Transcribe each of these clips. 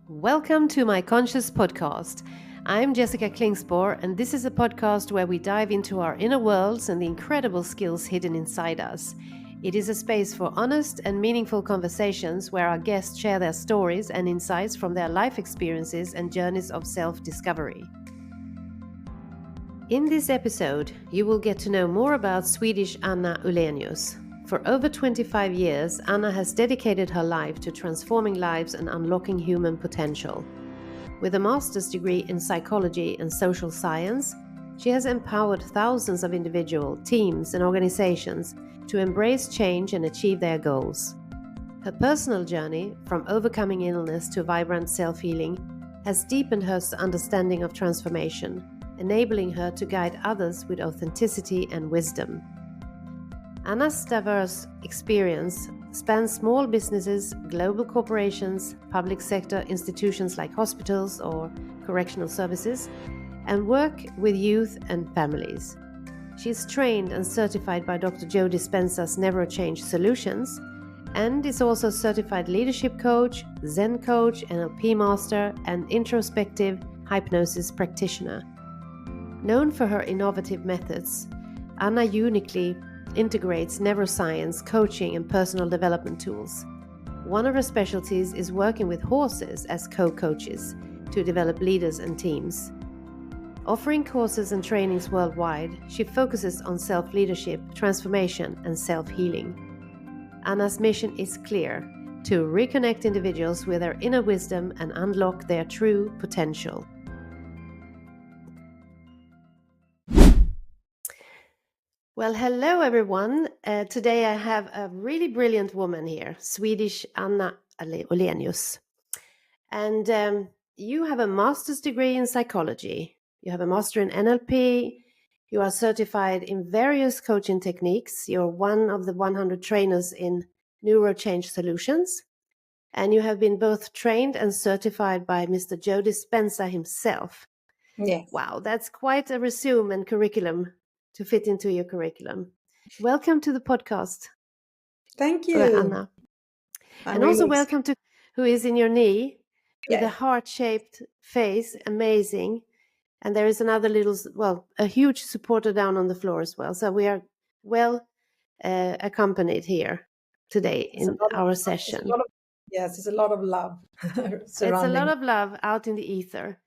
Welcome to my Conscious Podcast. I'm Jessica Klingspor, and this is a podcast where we dive into our inner worlds and the incredible skills hidden inside us. It is a space for honest and meaningful conversations where our guests share their stories and insights from their life experiences and journeys of self-discovery. In this episode, you will get to know more about Swedish Anna Ullenius. For over 25 years, Anna has dedicated her life to transforming lives and unlocking human potential. With a master's degree in psychology and social science, she has empowered thousands of individuals, teams, and organizations to embrace change and achieve their goals. Her personal journey, from overcoming illness to vibrant self-healing, has deepened her understanding of transformation, enabling her to guide others with authenticity and wisdom. Anna's diverse experience spans small businesses, global corporations, public sector institutions like hospitals or correctional services, and work with youth and families. She is trained and certified by Dr. Joe Dispenza's Never Change Solutions, and is also a certified leadership coach, Zen coach, NLP master, and introspective hypnosis practitioner. Known for her innovative methods, Anna uniquely integrates neuroscience, coaching, and personal development tools. One of her specialties is working with horses as co-coaches to develop leaders and teams. Offering courses and trainings worldwide, she focuses on self-leadership, transformation, and self-healing. Anna's mission is clear: to reconnect individuals with their inner wisdom and unlock their true potential. Well, hello everyone. Today I have a really brilliant woman here, Swedish Anna Ullenius. And you have a master's degree in psychology. You have a master in NLP. You are certified in various coaching techniques. You're one of the 100 trainers in neuroscience solutions. And you have been both trained and certified by Mr. Joe Dispenza himself. Yes. Wow, that's quite a resume and curriculum to fit into your curriculum. Welcome to the podcast. Thank you, Anna. And also welcome to who is in your knee with a heart-shaped face, amazing. And there is another a huge supporter down on the floor as well. So we are well accompanied here today in our session. It's a lot of love. It's a lot of love out in the ether.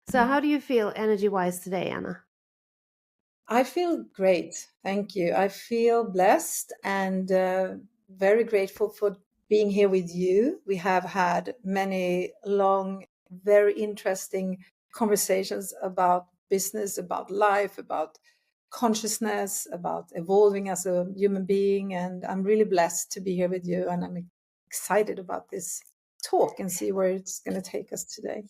So how do you feel energy-wise today, Anna? I feel great. Thank you. I feel blessed and very grateful for being here with you. We have had many long, very interesting conversations about business, about life, about consciousness, about evolving as a human being. And I'm really blessed to be here with you. And I'm excited about this talk and see where it's going to take us today.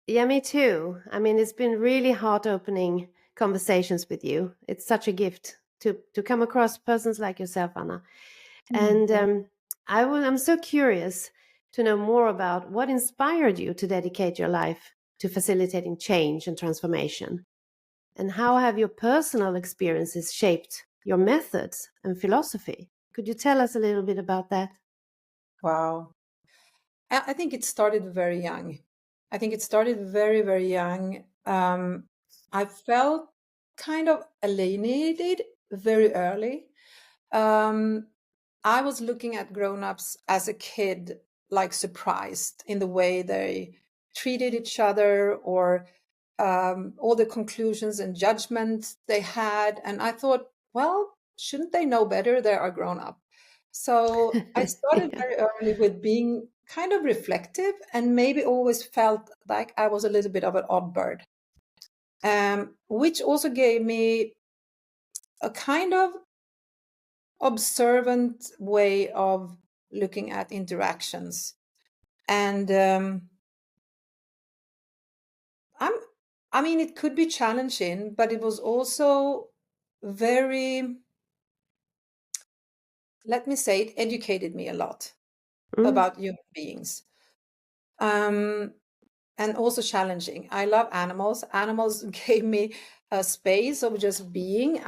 Yeah, me too. I mean, it's been really heart-opening conversations with you. It's such a gift to come across persons like yourself, Anna. And I'm so curious to know more about what inspired you to dedicate your life to facilitating change and transformation. And how have your personal experiences shaped your methods and philosophy? Could you tell us a little bit about that? Wow. I think it started very young. I think it started very, very young. I felt kind of alienated very early. I was looking at grown-ups as a kid, like surprised in the way they treated each other or all the conclusions and judgments they had. And I thought, well, shouldn't they know better? They are grown up. So I started very early with being kind of reflective and maybe always felt like I was a little bit of an odd bird, which also gave me a kind of observant way of looking at interactions. And I mean, it could be challenging, but it was also very, let me say, it educated me a lot about human beings. And also challenging. I love animals. Animals gave me a space of just being.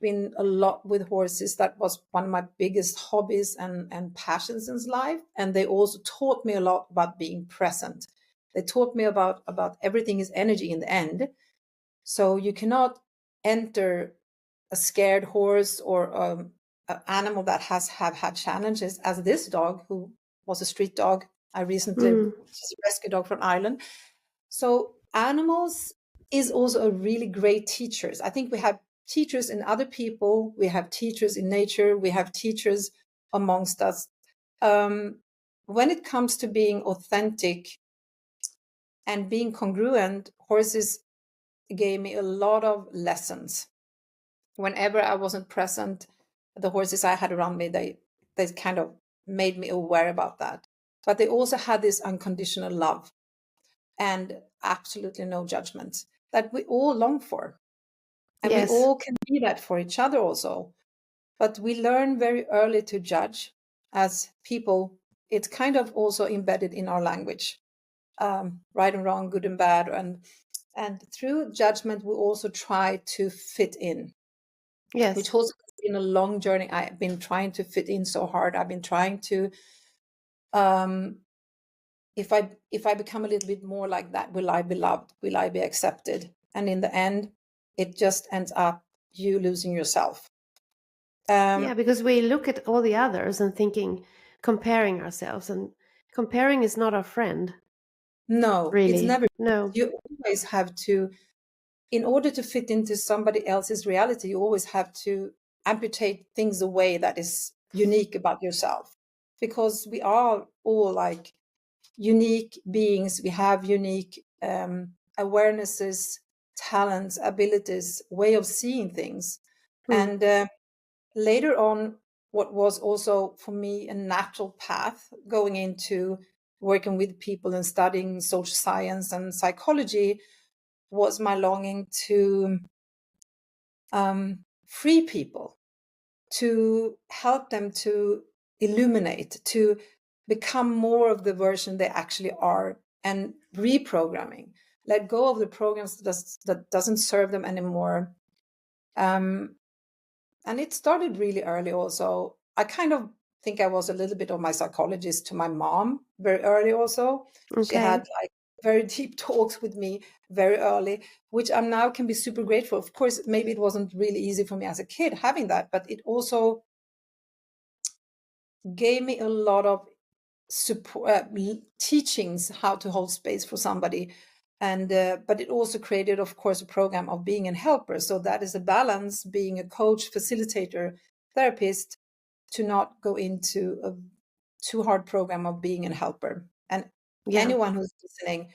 been a lot with horses. That was one of my biggest hobbies and passions in life. And they also taught me a lot about being present. They taught me about everything is energy in the end. So you cannot enter a scared horse or an animal that have had challenges, as this dog, who was a street dog. I recently, she's a rescue dog from Ireland. So animals is also a really great teachers. I think we have teachers in other people. We have teachers in nature. We have teachers amongst us. When it comes to being authentic and being congruent, horses gave me a lot of lessons. Whenever I wasn't present, the horses I had around me, they kind of made me aware about that. But they also had this unconditional love and absolutely no judgment that we all long for. And Yes. we all can be that for each other also. But we learn very early to judge as people. It's kind of also embedded in our language, right and wrong, good and bad. And through judgment, we also try to fit in. Yes. Which also has been a long journey. I've been trying to fit in so hard. I've been trying to, if I become a little bit more like that, will I be loved? Will I be accepted? And in the end, it just ends up you losing yourself. Yeah, because we look at all the others and comparing ourselves, and comparing is not our friend. No, Really. it's never. No. You always have to, in order to fit into somebody else's reality, you always have to amputate things away that is unique about yourself, because we are all like unique beings. We have unique awarenesses, talents, abilities, way of seeing things. And later on, what was also for me a natural path going into working with people and studying social science and psychology was my longing to free people, to help them to illuminate, to become more of the version they actually are, and reprogramming, let go of the programs that doesn't serve them anymore. And it started really early also. I kind of think I was a little bit of my psychologist to my mom very early also. Okay. She had like very deep talks with me very early, which I'm now can be super grateful. Of course, maybe it wasn't really easy for me as a kid having that, but it also gave me a lot of support, teachings how to hold space for somebody. And but it also created, of course, a program of being a helper. So that is a balance, being a coach, facilitator, therapist, to not go into a too hard program of being a helper. And anyone who's listening,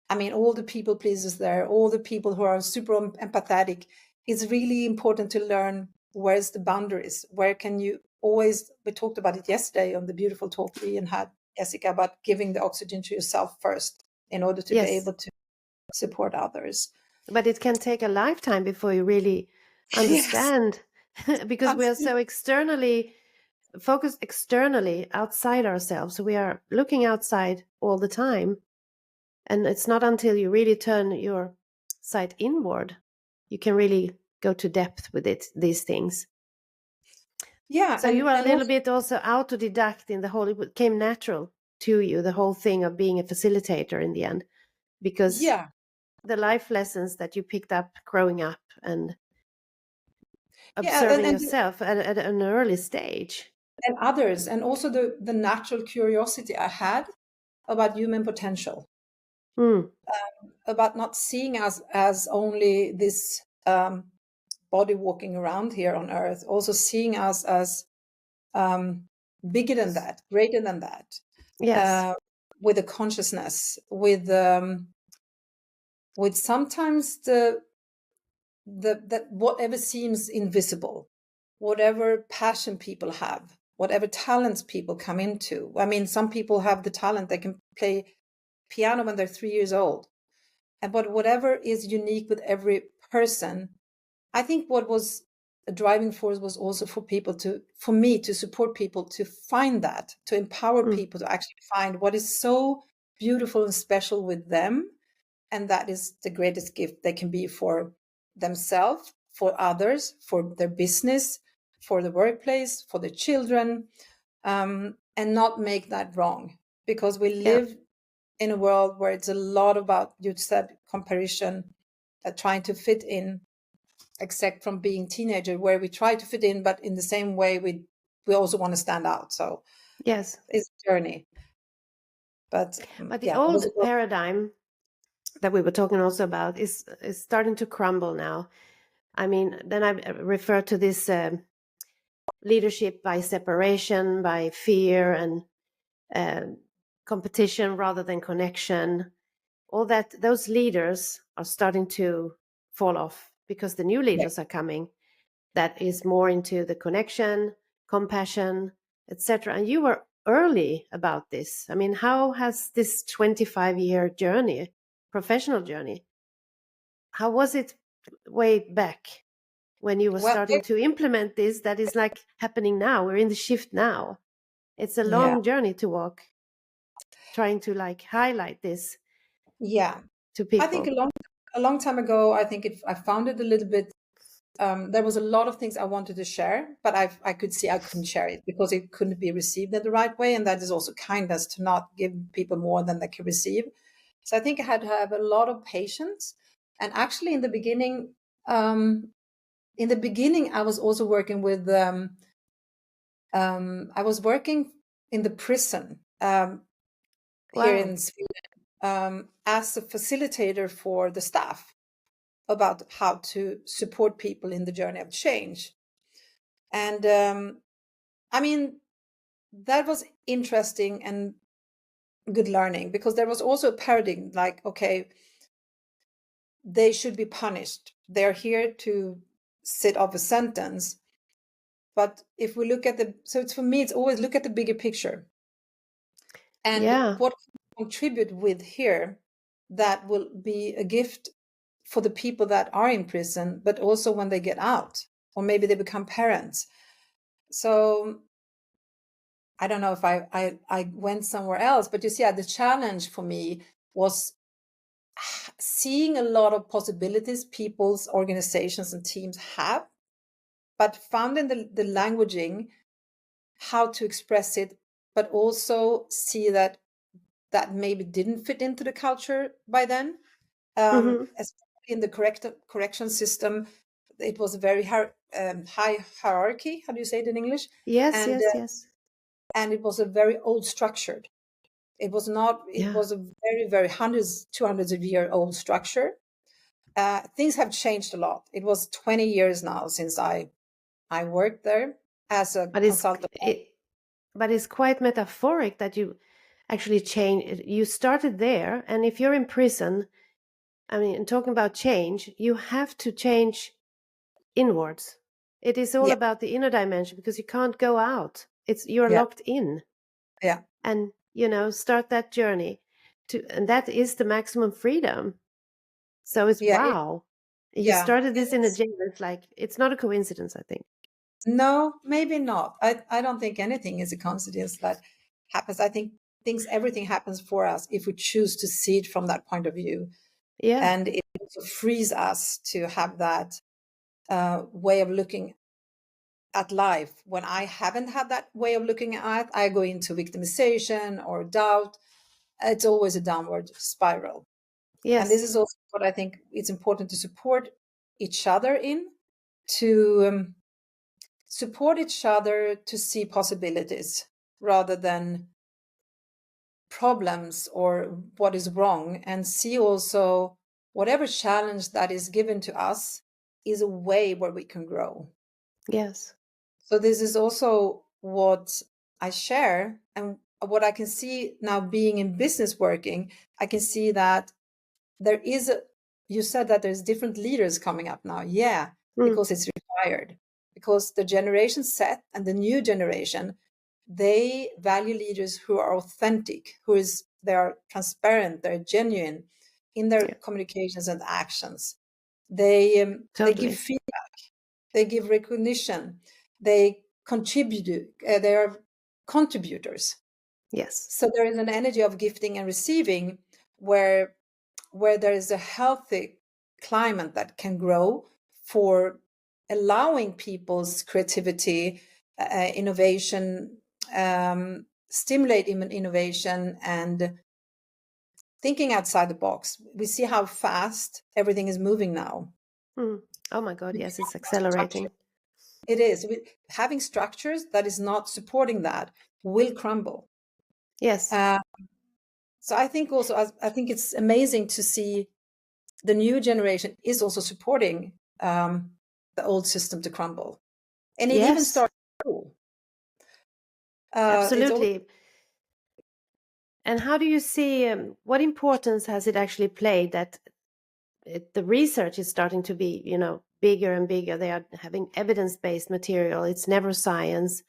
I mean, all the people pleasers there, all the people who are super empathetic, it's really important to learn where's the boundaries. Where can you always, we talked about it yesterday on the beautiful talk we had, Jessica, about giving the oxygen to yourself first in order to be able to support others. But it can take a lifetime before you really understand, because we are so focused externally outside ourselves. So we are looking outside all the time. And it's not until you really turn your sight inward, you can really go to depth with these things. Yeah. So you are a little bit also autodidact in the whole, it came natural to you, the whole thing of being a facilitator in the end, because the life lessons that you picked up growing up and observing yourself at an early stage. And others, and also the natural curiosity I had about human potential, about not seeing us as only this body walking around here on earth, also seeing us as bigger than that, greater than that. Yes. With a consciousness, with sometimes that whatever seems invisible, whatever passion people have, whatever talents people come into. I mean, some people have the talent, they can play piano when they're 3 years old. But whatever is unique with every person, I think what was a driving force was also for me to support people to find that, to empower people to actually find what is so beautiful and special with them. And that is the greatest gift they can be for themselves, for others, for their business, for the workplace, for the children, and not make that wrong, because we live in a world where it's a lot about, you said, comparison, trying to fit in, except from being teenager, where we try to fit in, but in the same way we also want to stand out. So Yes, it's a journey. But the old paradigm that we were talking also about is starting to crumble now. I mean, then I refer to this leadership by separation, by fear, and competition rather than connection. All that, those leaders are starting to fall off because the new leaders are coming that is more into the connection, compassion, etc. And you were early about this. I mean, how has this 25-year journey, professional journey, how was it way back when you were starting to implement this that is like happening now? We're in the shift now. It's a long journey to walk, trying to like highlight this to people. I think a long time ago, I think I found it a little bit, there was a lot of things I wanted to share, but I could see I couldn't share it because it couldn't be received in the right way. And that is also kindness, to not give people more than they can receive. So I think I had to have a lot of patience. And actually in the beginning, I was also working with, I was working in the prison here in Sweden as a facilitator for the staff about how to support people in the journey of change. And I mean, that was interesting and good learning, because there was also a paradigm like, okay, they should be punished. They're here to sit off a sentence. But if we look at for me, it's always look at the bigger picture. And what can we contribute with here that will be a gift for the people that are in prison, but also when they get out, or maybe they become parents. So I don't know if I went somewhere else, but you see, the challenge for me was seeing a lot of possibilities people's organizations and teams have, but found in the languaging how to express it, but also see that maybe didn't fit into the culture by then. Especially in the correction system, it was a very high hierarchy. How do you say it in English? Yes. And it was a very old structured. It was not. It was a very, very hundreds, 200s of year old structure. Things have changed a lot. It was 20 years now since I worked there as a consultant. But it's quite metaphoric that you actually change. You started there, and if you're in prison, I mean, talking about change, you have to change inwards. It is all about the inner dimension, because you can't go out. You're locked in. And start that journey and that is the maximum freedom. So it's wow. You started this in a jail. It's like, it's not a coincidence, I think. No, maybe not. I don't think anything is a coincidence that happens. I think everything happens for us if we choose to see it from that point of view. And it also frees us to have that way of looking at life. When I haven't had that way of looking at it, I go into victimization or doubt. It's always a downward spiral. And this is also what I think it's important to support each other in, to support each other to see possibilities rather than problems or what is wrong, and see also whatever challenge that is given to us is a way where we can grow. Yes. So this is also what I share, and what I can see now being in business working, I can see that there is you said that there's different leaders coming up now. Because it's required, because the generation set and the new generation, they value leaders who are authentic, they are transparent, they're genuine in their communications and actions. They give feedback, they give recognition, they contribute, they are contributors. Yes. So there is an energy of gifting and receiving where there is a healthy climate that can grow for allowing people's creativity, innovation, stimulate innovation, and thinking outside the box. We see how fast everything is moving now. Oh my God, yes, it's accelerating. It is. Having structures that is not supporting that will crumble. Yes. So I think also, I think it's amazing to see the new generation is also supporting the old system to crumble. And it even starts at school. Absolutely. And how do you see, what importance has it actually played that the research is starting to be, bigger and bigger? They are having evidence-based material. It's neuroscience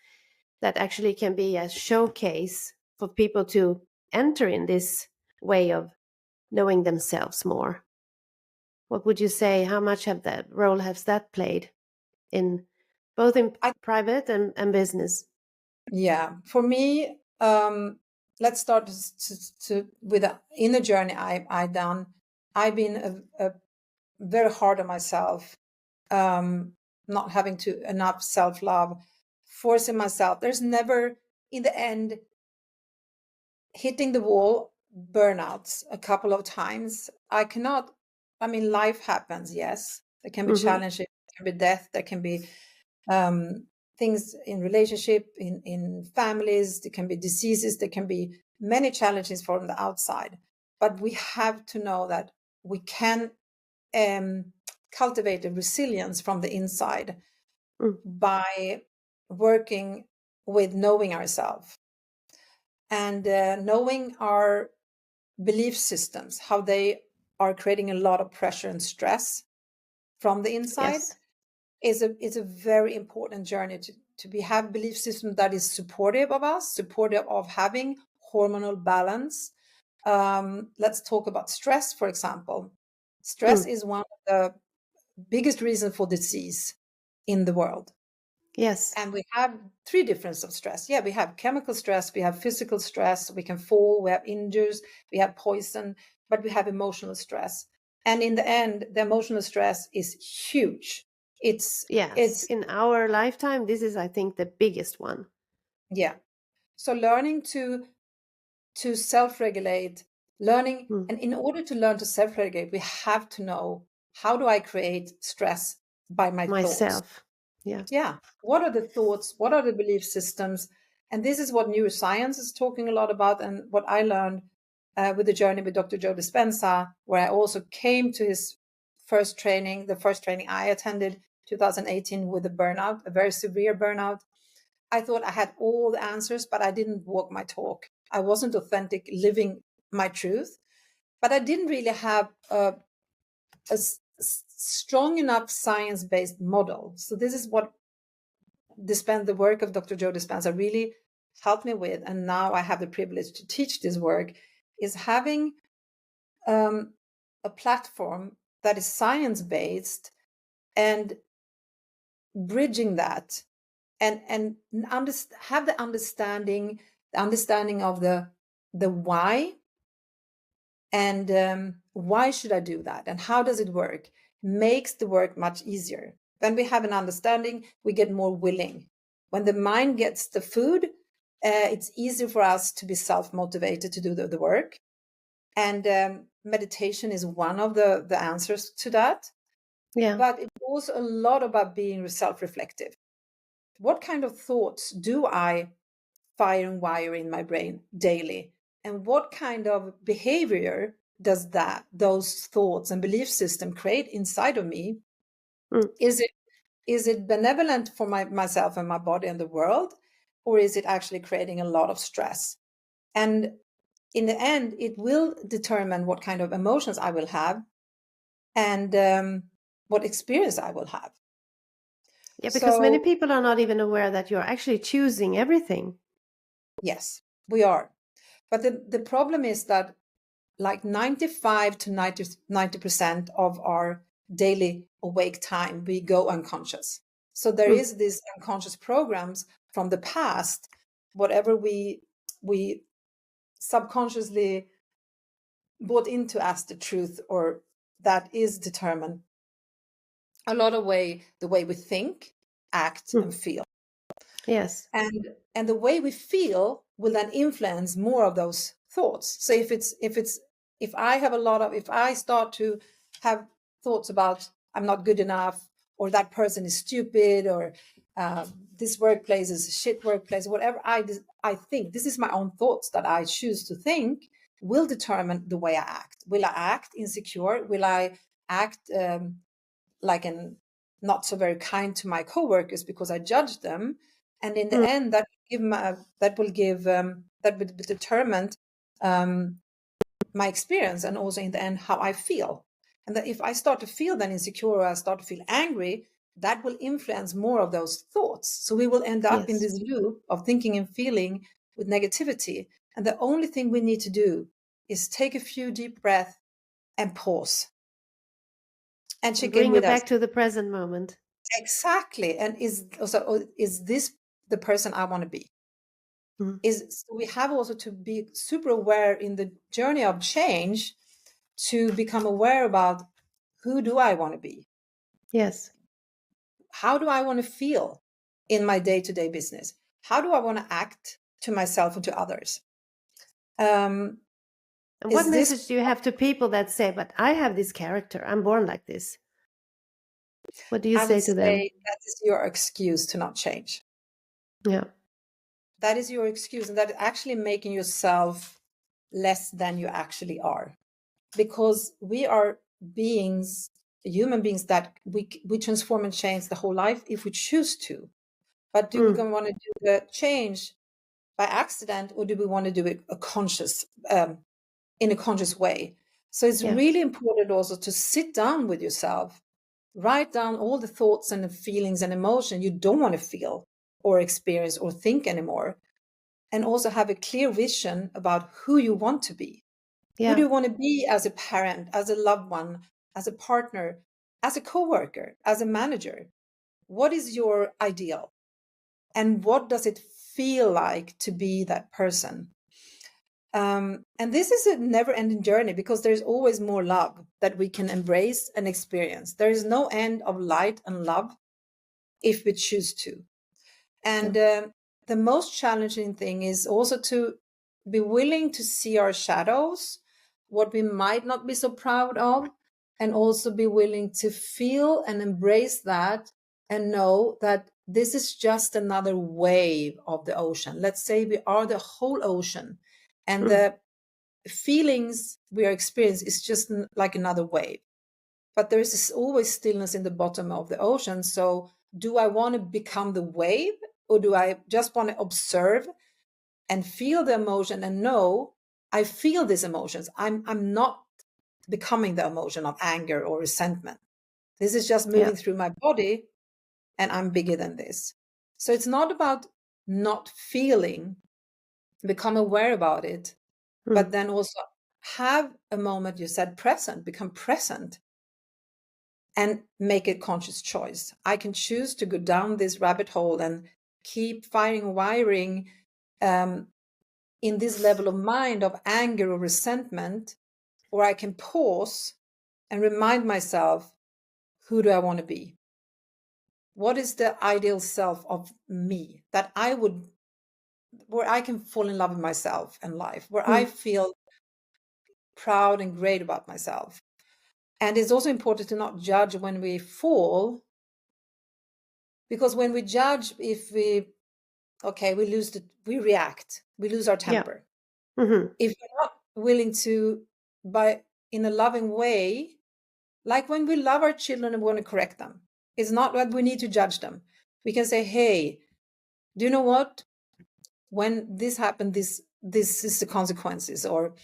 that actually can be a showcase for people to enter in this way of knowing themselves more. What would you say? How much have that role has that played in both in private and business? Yeah, for me, let's start with the inner journey I done. I've been very hard on myself, not having enough self-love, forcing myself. There's never, in the end, hitting the wall, burnouts a couple of times. Life happens, yes. There can be challenges, there can be death, there can be things in relationship, in families, there can be diseases, there can be many challenges from the outside. But we have to know that we can cultivate a resilience from the inside by working with knowing ourselves and knowing our belief systems, how they are creating a lot of pressure and stress from the inside. Yes. is a very important journey to have belief system that is supportive of us, supportive of having hormonal balance. Let's talk about stress, for example. Stress is one of the biggest reasons for disease in the world. Yes. And we have three different of stress. Yeah, we have chemical stress, we have physical stress, we can fall, we have injuries, we have poison, but we have emotional stress. And in the end, the emotional stress is huge. It's in our lifetime, this is, I think, the biggest one. Yeah. So learning to self-regulate, and in order to learn to self-regulate, we have to know, how do I create stress by myself? Thoughts? Yeah. What are the thoughts? What are the belief systems? And this is what neuroscience is talking a lot about, and what I learned with the journey with Dr. Joe Dispenza, where I also came to his first training, the first training I attended 2018 with a burnout, a very severe burnout. I thought I had all the answers, but I didn't walk my talk. I wasn't authentic, living my truth, but I didn't really have a strong enough science-based model. So this is what the work of Dr. Joe Dispenza really helped me with, and now I have the privilege to teach this work, is having a platform that is science-based and bridging that, and have the understanding of the why, and why should I do that, and how does it work, makes the work much easier. When we have an understanding, we get more willing. When the mind gets the food, it's easier for us to be self-motivated to do the work. And meditation is one of the answers to that. Yeah. But it's also a lot about being self-reflective. What kind of thoughts do I fire and wire in my brain daily? And what kind of behavior does those thoughts and belief system create inside of me? Is it benevolent for myself and my body and the world, or is it actually creating a lot of stress? And in the end, it will determine what kind of emotions I will have, and what experience I will have. Yeah, because many people are not even aware that you're actually choosing everything. Yes, we are. But the problem is that like 95 to 90% of our daily awake time, we go unconscious. So there is these unconscious programs from the past, whatever we subconsciously bought into as the truth, or that is determined a lot of the way we think, act, and feel. Yes. And the way we feel will then influence more of those thoughts. So if I have if I start to have thoughts about I'm not good enough, or that person is stupid, or this workplace is a shit workplace, whatever I think, this is my own thoughts that I choose to think, will determine the way I act. Will I act insecure? Will I act like an not so very kind to my coworkers because I judge them? And in the end, that will determine my experience, and also in the end how I feel. And that if I start to feel then insecure, or I start to feel angry, that will influence more of those thoughts. So we will end up in Yes. this loop of thinking and feeling with negativity. And the only thing we need to do is take a few deep breaths and pause and check in Bring you with us. back to the present moment. Exactly. And is this the person I want to be? So we have also to be super aware in the journey of change, to become aware about, who do I want to be? Yes. How do I want to feel in my day-to-day business? How do I want to act to myself and to others? And what Is this, message do you have to people that say, but I have this character, I'm born like this? What do you I say would to them? say, that is your excuse to not change. Yeah. That is your excuse, and that is actually making yourself less than you actually are. Because we are beings, human beings, that we transform and change the whole life if we choose to. But do we want to do the change by accident, or do we want to do it in a conscious way? So it's Yeah. really important also to sit down with yourself, write down all the thoughts and the feelings and emotion you don't want to feel or experience or think anymore, and also have a clear vision about who you want to be. Who do Yeah. you want to be as a parent, as a loved one, as a partner, as a coworker, as a manager? What is your ideal? And what does it feel like to be that person? And this is a never-ending journey, because there's always more love that we can embrace and experience. There is no end of light and love if we choose to. And the most challenging thing is also to be willing to see our shadows, what we might not be so proud of, and also be willing to feel and embrace that, and know that this is just another wave of the ocean. Let's say we are the whole ocean, and the feelings we are experiencing is just like another wave. But there is always stillness in the bottom of the ocean. So do I want to become the wave, or do I just want to observe and feel the emotion and know I feel these emotions? I'm not becoming the emotion of anger or resentment. This is just Yeah. moving through my body, and I'm bigger than this. So it's not about not feeling, become aware about it, but then also have a moment, you said present, become present, and make a conscious choice. I can choose to go down this rabbit hole and keep firing, wiring in this level of mind of anger or resentment, or I can pause and remind myself, who do I want to be? What is the ideal self of me that where I can fall in love with myself and life, where I feel proud and great about myself? And it's also important to not judge when we fall, because when we judge, if we we react, we lose our Yeah. temper. If we're not willing to, in a loving way, like when we love our children and want to correct them, it's not that we need to judge them. We can say, hey, do you know what? When this happened, this is the consequences. Or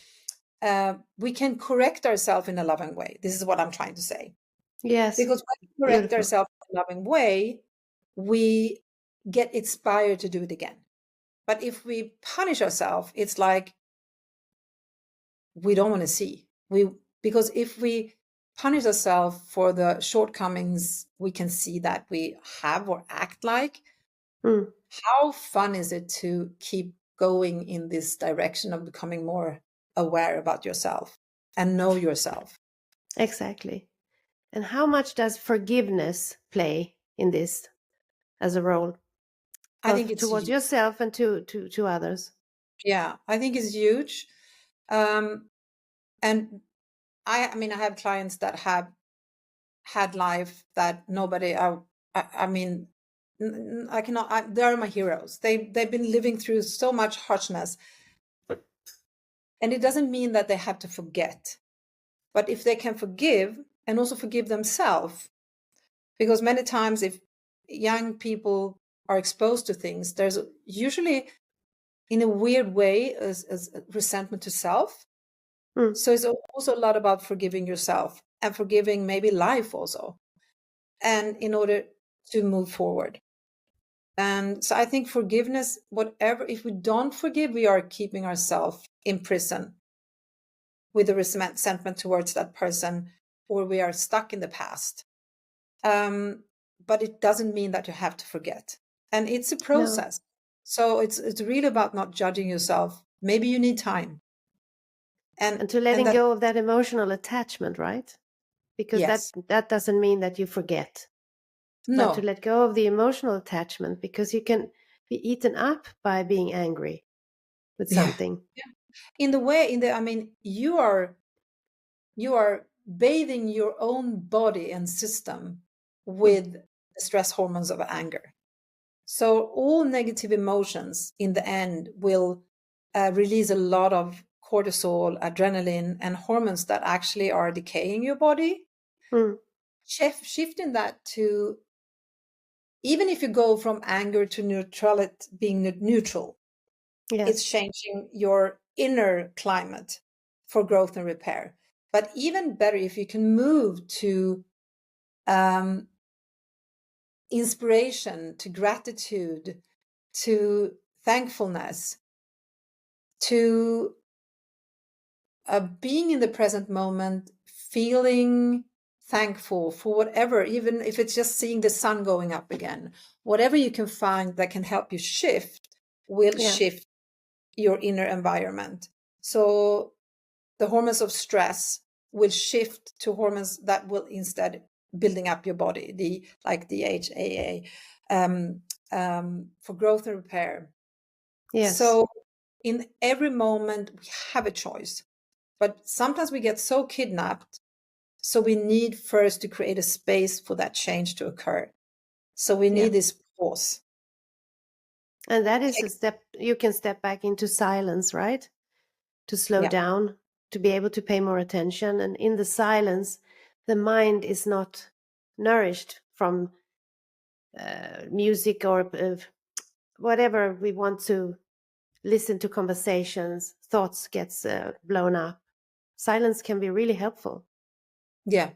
we can correct ourselves in a loving way. This is what I'm trying to say. Yes. Because when we correct Beautiful. ourselves in a loving way, we get inspired to do it again. But if we punish ourselves, it's like we don't want to see. Because if we punish ourselves for the shortcomings we can see that we have or act like, how fun is it to keep going in this direction of becoming more aware about yourself and know yourself? Exactly. And how much does forgiveness play in this as a role, I think both it's towards yourself and to others? yeah, I think it's huge. And I mean, I have clients that have had life that nobody, I mean, I cannot, they're my heroes. They've been living through so much harshness. And it doesn't mean that they have to forget. But if they can forgive and also forgive themselves, because many times if young people are exposed to things, there's usually, in a weird way, as resentment to self. So it's also a lot about forgiving yourself and forgiving maybe life also, and in order to move forward. And so I think forgiveness, whatever, if we don't forgive, we are keeping ourselves in prison with a resentment towards that person, or we are stuck in the past. But it doesn't mean that you have to forget. And it's a process. So it's really about not judging yourself. Maybe you need time. And to letting go of that emotional attachment, right? Because yes. that doesn't mean that you forget. No. But to let go of the emotional attachment, because you can be eaten up by being angry with something. Yeah. In the way, I mean, you are bathing your own body and system with the stress hormones of anger. So all negative emotions in the end will release a lot of cortisol, adrenaline, and hormones that actually are decaying your body. Shifting that to, even if you go from anger to neutrality, being neutral, it's changing your inner climate for growth and repair. But even better if you can move to inspiration, to gratitude, to thankfulness, to being in the present moment, feeling thankful for whatever, even if it's just seeing the sun going up again, whatever you can find that can help you shift will shift your inner environment. So the hormones of stress will shift to hormones that will instead building up your body, the DHEA, for growth and repair. So in every moment we have a choice, but sometimes we get so kidnapped. So we need first to create a space for that change to occur. So we need this pause. And that is a step, you can step back into silence, right? To slow down, to be able to pay more attention. And in the silence, the mind is not nourished from music or whatever we want to listen to, conversations, thoughts gets blown up. Silence can be really helpful. Yeah.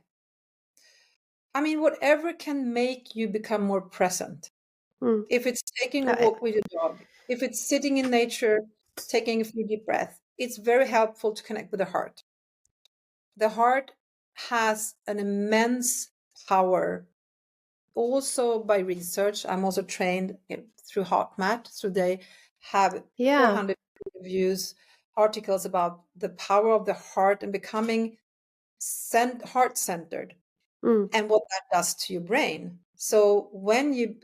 I mean, whatever can make you become more present. If it's taking a walk with your dog, if it's sitting in nature, taking a few deep breaths, it's very helpful to connect with the heart. The heart has an immense power. Also by research, I'm also trained through HeartMath, so they have 400 reviews, articles about the power of the heart and becoming heart-centered, and what that does to your brain. So when you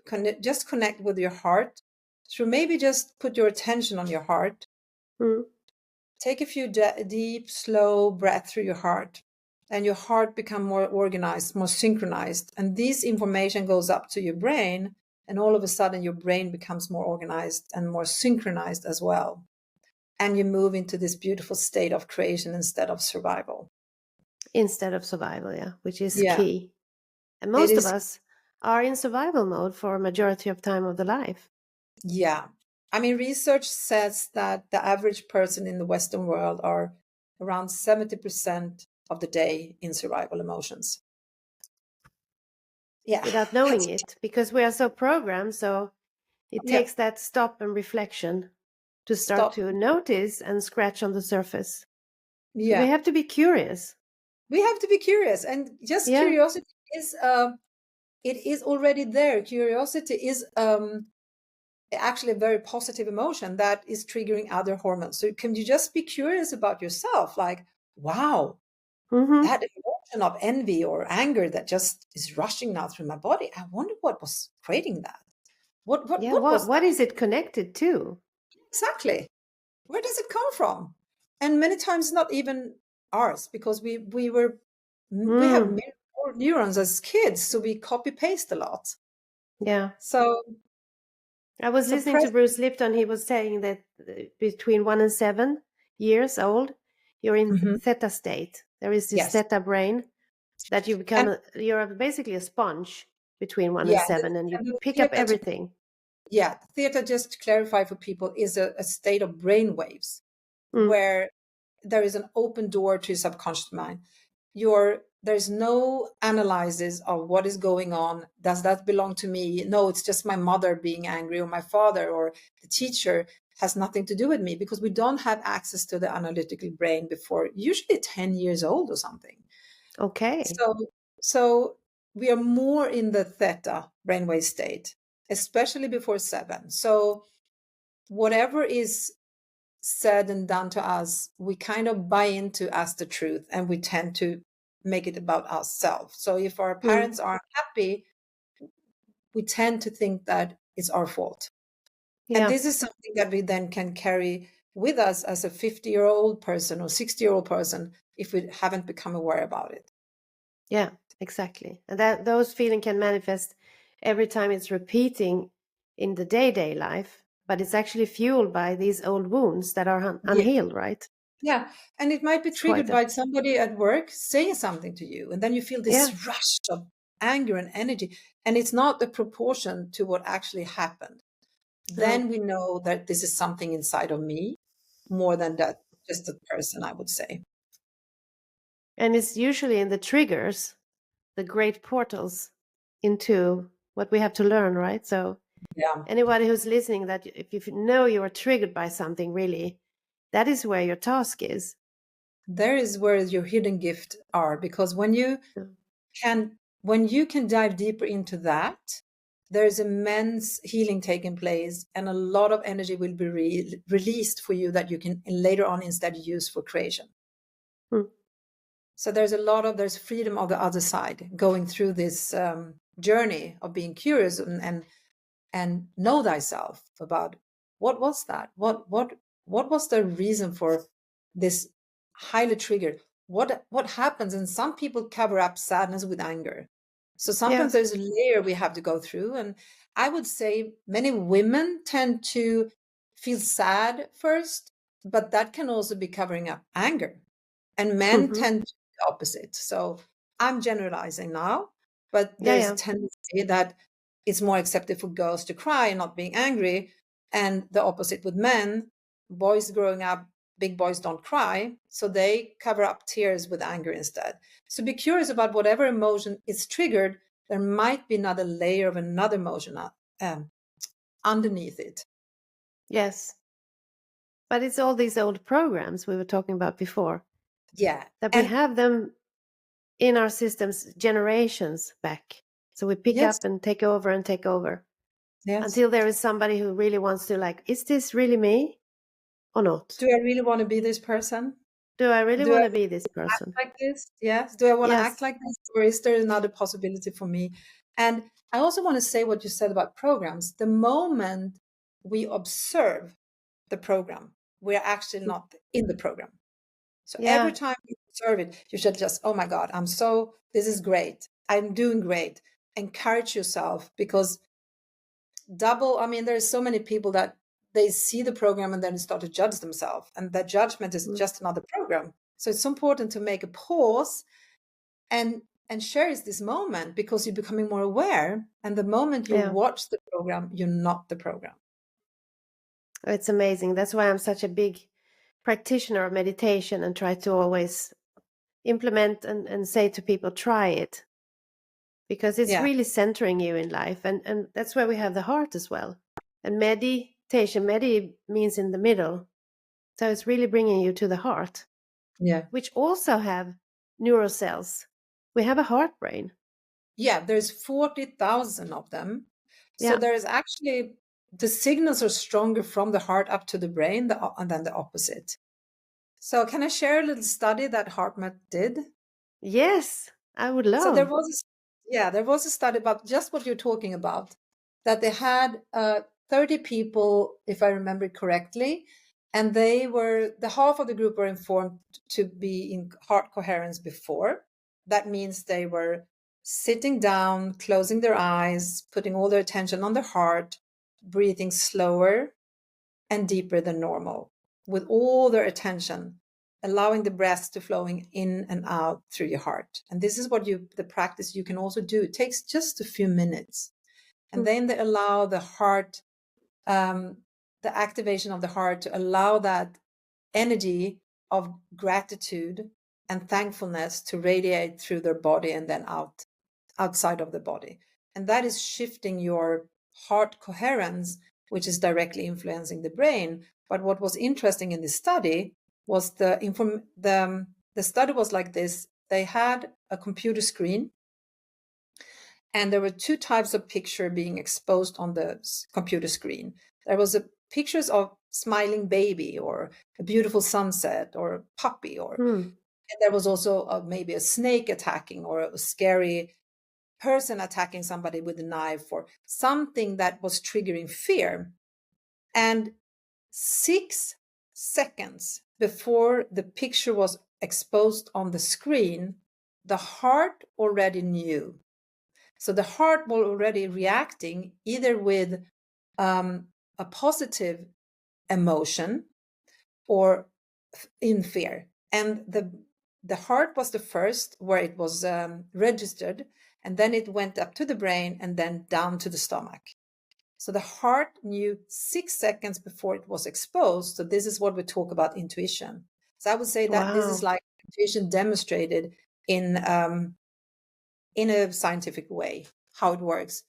just connect with your heart, through maybe just put your attention on your heart, take a few deep, slow breaths through your heart, and your heart become more organized, more synchronized. And this information goes up to your brain, and all of a sudden your brain becomes more organized and more synchronized as well. And you move into this beautiful state of creation instead of survival. Which is key. And most of us are in survival mode for a majority of time of the life. Yeah. I mean, research says that the average person in the Western world are around 70% of the day in survival emotions. Yeah. Without knowing it, because we are so programmed. So it takes that stop and reflection to start to notice and scratch on the surface. Yeah. So we have to be curious. We have to be curious, and just curiosity is it is already there. Curiosity is actually a very positive emotion that is triggering other hormones. So can you just be curious about yourself, like, wow, Mm-hmm. that emotion of envy or anger that just is rushing now through my body. I wonder what was creating that. Yeah, What was what that is it connected to? exactly? Where does it come from? And many times not even ours, because we have Mm. mirror neurons as kids, so we copy paste a lot. Yeah. So I was listening to suppress. Bruce Lipton. He was saying that between 1 and 7 years old, you're in Mhm. theta state. There is this Yes, theta brain that you become, and you're basically a sponge between one and yeah, seven, and you and the pick up theta, everything. yeah, theta, just to clarify for people, is a state of brain waves Mm. where there is an open door to your subconscious mind. There's no analysis of what is going on. Does that belong to me? No, it's just my mother being angry, or my father, or the teacher. Has nothing to do with me, because we don't have access to the analytical brain before usually 10 years old or something. Okay. So so we are more in the theta brainwave state, especially before 7. So whatever is said and done to us, we kind of buy into as the truth, and we tend to make it about ourselves. So if our Mm. parents aren't happy, we tend to think that it's our fault. And Yeah. this is something that we then can carry with us as a 50-year-old person or 60-year-old person if we haven't become aware about it. Yeah. Exactly. And that those feeling can manifest every time it's repeating in the day-to-day life, but it's actually fueled by these old wounds that are Yeah. unhealed, right? Yeah. And it might be It's quite triggered a by somebody at work saying something to you. And then you feel yeah. this rush of anger and energy. And it's not the proportion to what actually happened. No. Then we know that this is something inside of me more than that, just a person, I would say. And it's usually in the triggers, the great portals into what we have to learn, right? So Yeah. anybody who's listening, that if you know you are triggered by something, really, that is where your task is. There is where your hidden gift are, because Mm. when you can dive deeper into that, there's immense healing taking place, and a lot of energy will be released for you that you can later on instead use for creation. Mm. So there's freedom on the other side, going through this journey of being curious and know thyself about what was that, what was the reason for this highly triggered, what happens. And some people cover up sadness with anger, so sometimes Yes. there's a layer we have to go through. And I would say many women tend to feel sad first, but that can also be covering up anger, and men Hmm. tend to do the opposite. So I'm generalizing now, but Yeah, there's a yeah. tendency that it's more accepted for girls to cry and not being angry, and the opposite with men. Boys growing up, big boys don't cry, so they cover up tears with anger instead. So be curious about whatever emotion is triggered. There might be another layer of another emotion um, underneath it. Yes. But it's all these old programs we were talking about before, Yeah. that we And have them in our systems generations back. So we pick yes, up and take over and take over yes. until there is somebody who really wants to, like, is this really me or not? Do I really want to be this person? Do I really Do want I to be this person? like this? Yes. Do I want to act Yes. like this? Or is there another possibility for me? And I also want to say what you said about programs. The moment we observe the program, we're actually not in the program. So every Yeah. time you observe it, you should just, oh my God, this is great. I'm doing great. Encourage yourself, because I mean, there's so many people that they see the program and then start to judge themselves. And that judgment is Mm. just another program. So it's so important to make a pause and cherish this moment, because you're becoming more aware. And the moment you Yeah. watch the program, you're not the program. It's amazing. That's why I'm such a big practitioner of meditation and try to always implement and say to people, try it, because it's Yeah. really centering you in life. And that's where we have the heart as well. And meditation, means in the middle. So it's really bringing you to the heart, Yeah. which also have neurocells. We have a heart brain. Yeah. There's 40,000 of them. So Yeah. there's actually, the signals are stronger from the heart up to the brain, and then the opposite. So can I share a little study that HeartMath did? Yes, I would So there love. was there was a study about just what you're talking about, that they had 30 people, if I remember it correctly, and the half of the group were informed to be in heart coherence before. That means they were sitting down, closing their eyes, putting all their attention on their heart, breathing slower and deeper than normal, with all their attention, allowing the breath to flowing in and out through your heart. And this is what the practice you can also do. It takes just a few minutes. And Mm. then they allow the heart, the activation of the heart, to allow that energy of gratitude and thankfulness to radiate through their body and then outside of the body. And that is shifting your heart coherence, which is directly influencing the brain. But what was interesting in this study was the study was like this. They had a computer screen, and there were two types of picture being exposed on the computer screen. There was pictures of smiling baby, or a beautiful sunset, or a puppy, Mm. and there was also maybe a snake attacking, or a scary person attacking somebody with a knife, or something that was triggering fear. And 6 seconds before the picture was exposed on the screen, the heart already knew. So the heart was already reacting either with a positive emotion or in fear. And the heart was the first where it was registered, and then it went up to the brain and then down to the stomach. So the heart knew 6 seconds before it was exposed. So this is what we talk about intuition. So I would say that this is Wow. like intuition demonstrated in a scientific way, how it works.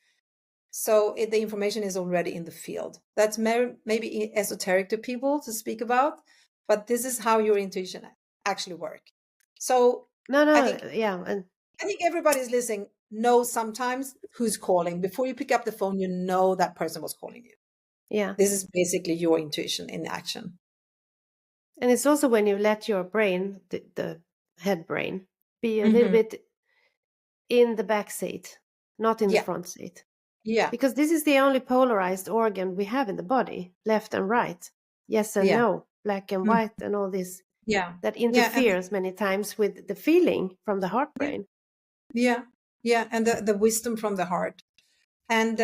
So the information is already in the field. That's maybe esoteric to people to speak about, but this is how your intuition actually work. So No, I no, think yeah, and everybody's listening knows sometimes who's calling. Before you pick up the phone, you know that person was calling you. yeah. This is basically your intuition in action. And it's also when you let your brain, the head brain, be a little Hmm. bit in the back seat, not in the Yeah, front seat. yeah, Because this is the only polarized organ we have in the body, left and right, yes and yeah, no, black and mm, white, and all this yeah, that yeah, and interferes many times with the feeling from the heart yeah, brain. yeah, yeah, and the wisdom from the heart. And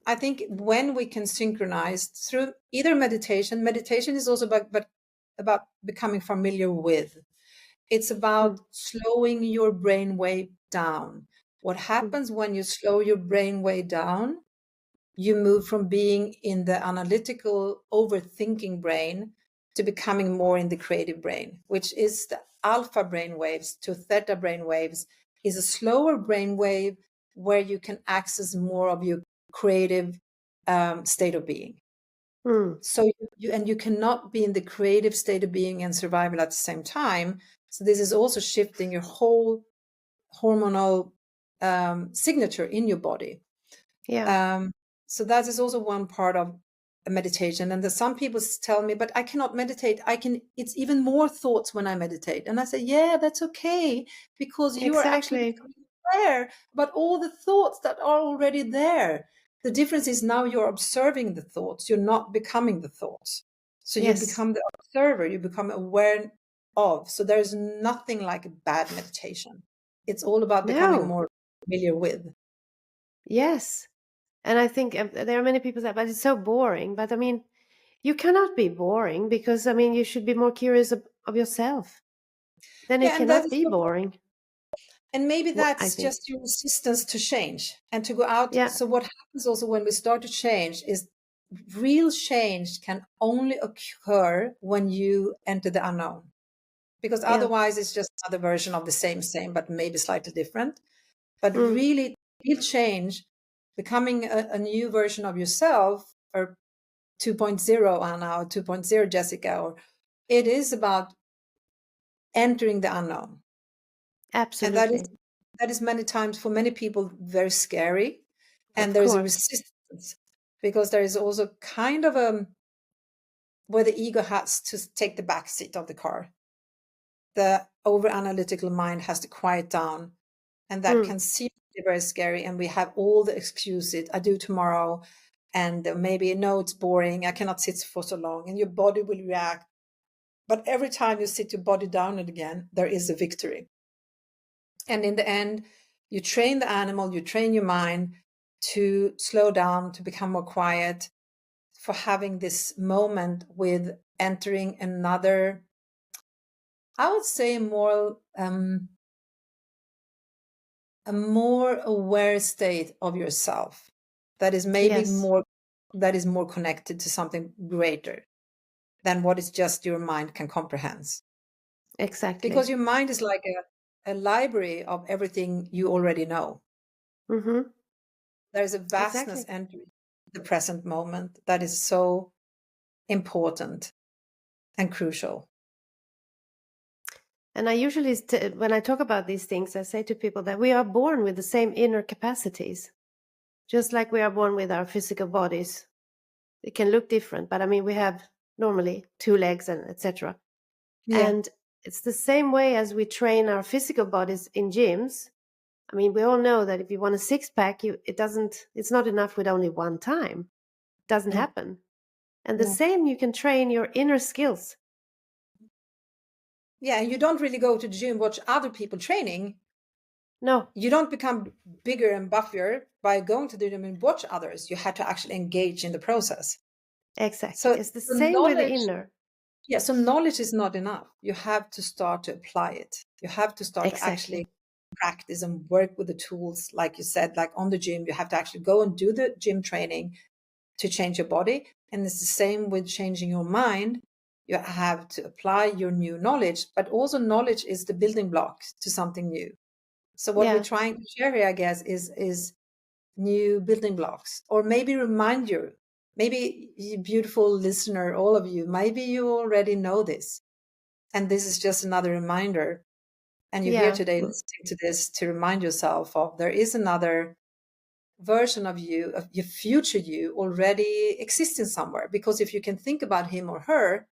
I think when we can synchronize through either meditation is also about becoming familiar with. It's about Mm, slowing your brain wave down. What mm. happens when you slow your brain wave down? You move from being in the analytical, overthinking brain to becoming more in the creative brain, which is the alpha brain waves to theta brain waves, is a slower brain wave where you can access more of your creative state of being. Mm. So you cannot be in the creative state of being and survival at the same time. So this is also shifting your whole hormonal signature in your body. Yeah, Um, so that is also one part of a meditation. And some people tell me, but I cannot meditate. It's even more thoughts when I meditate. And I say, yeah, that's okay, because you are actually exactly. becoming aware about all the thoughts that are already there. The difference is now you're observing the thoughts. You're not becoming the thoughts. So you Yes. become the observer, you become aware of. So there's nothing like a bad meditation. It's all about becoming No. more familiar with. Yes. And I think there are many people that, but it's so boring. But I mean, you cannot be boring because, I mean, you should be more curious of yourself. Then it Yeah, and that cannot is be what, boring, and maybe I that's think. just your resistance to change and to go out. Yeah. So what happens also when we start to change is real change can only occur when you enter the unknown, because Yeah. otherwise it's just another version of the same, but maybe slightly different. But Mm. really, real change, becoming a new version of yourself, or 2.0 Anna, or 2.0 Jessica, or it is about entering the unknown. And Absolutely. that is many times for many people very scary, and Of there's a course. resistance, because there is also kind of where the ego has to take the back seat of the car. the over analytical mind has to quiet down, and that can seem very scary, and we have all the excuses. I do tomorrow, and maybe no, it's boring, I cannot sit for so long, and your body will react. But every time you sit your body down again, there is a victory. And in the end, you train the animal, you train your mind to slow down, to become more quiet, for having this moment with entering another, I would say, a more aware state of yourself that is maybe Yes. more connected to something greater than what is just your mind can comprehend. Because Exactly. your mind is like a library of everything you already know. Mm-hmm. There's a vastness Exactly. entering the present moment that is so important and crucial. And I usually, when I talk about these things, I say to people that we are born with the same inner capacities, just like we are born with our physical bodies. It can look different, but I mean, we have normally two legs and etc. Yeah. And it's the same way as we train our physical bodies in gyms. I mean, we all know that if you want a six pack, it's not enough with only one time. It doesn't No, happen. And the no. same, you can train your inner skills. Yeah, you don't really go to the gym, watch other people training. No, You don't become bigger and buffier by going to the gym and watch others. You had to actually engage in the process. exactly. So It's the the same with the knowledge, inner. yeah, so knowledge is not enough. You have to start to apply it. You have to start to actually Exactly. practice and work with the tools, like you said, like on the gym. You have to actually go and do the gym training to change your body. And it's the same with changing your mind. You have to apply your new knowledge, but also knowledge is the building block to something new. So what we're Yeah. trying to share here, I guess, is new building blocks, or maybe remind you. Maybe you beautiful listener, all of you, maybe you already know this, and this is just another reminder. And you're here Yeah. today listening to this to remind yourself of there is another version of you, of your future you, already existing somewhere. Because if you can think about him or her,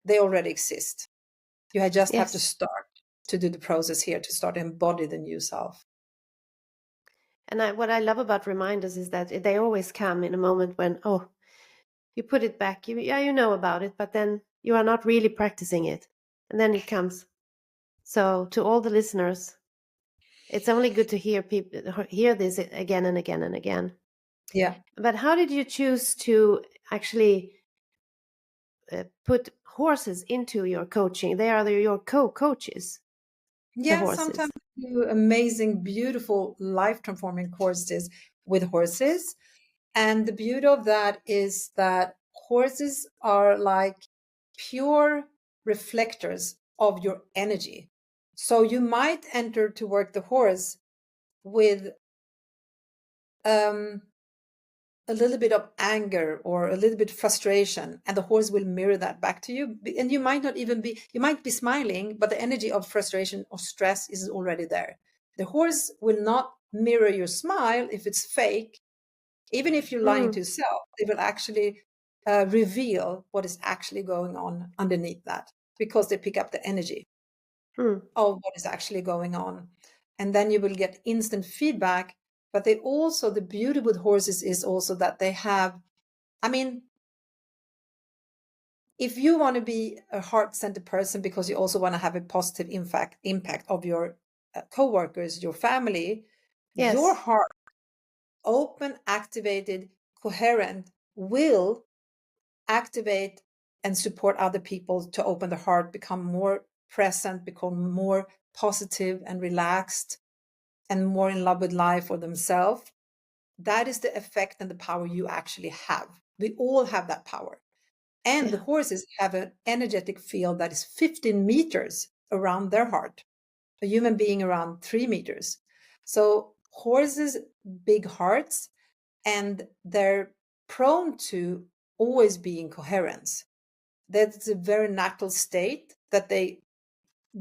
they already exist. You just have to Yes. start to do the process here to start embody the new self. And what I love about reminders is that they always come in a moment when, oh, you put it back. Yeah, you know about it, but then you are not really practicing it. And then it comes. So to all the listeners, it's only good to hear people hear this again and again and again. Yeah. But how did you choose to actually put horses into your coaching? They are your co-coaches, the Yeah, sometimes horses. we do amazing, beautiful, life transforming courses with horses. And the beauty of that is that horses are like pure reflectors of your energy. So you might enter to work the horse with um, a little bit of anger or a little bit frustration, and the horse will mirror that back to you. And you might not even be, you might be smiling, but the energy of frustration or stress is already there. The horse will not mirror your smile if it's fake. Even if you're lying to Mm, yourself, they will actually reveal what is actually going on underneath that, because they pick up the energy mm, of what is actually going on. And then you will get instant feedback. But they also, the beauty with horses is also that they have, I mean, if you want to be a heart-centered person because you also want to have a positive impact of your co-workers, your family, your yes. heart, open, activated, coherent, will activate and support other people to open the heart, become more present, become more positive and relaxed, and more in love with life or themselves. That is the effect and the power you actually have. We all have that power. And the Yeah. horses have an energetic field that is 15 meters around their heart, a human being around 3 meters. So horses, big hearts, and they're prone to always be in coherence. That's a very natural state that they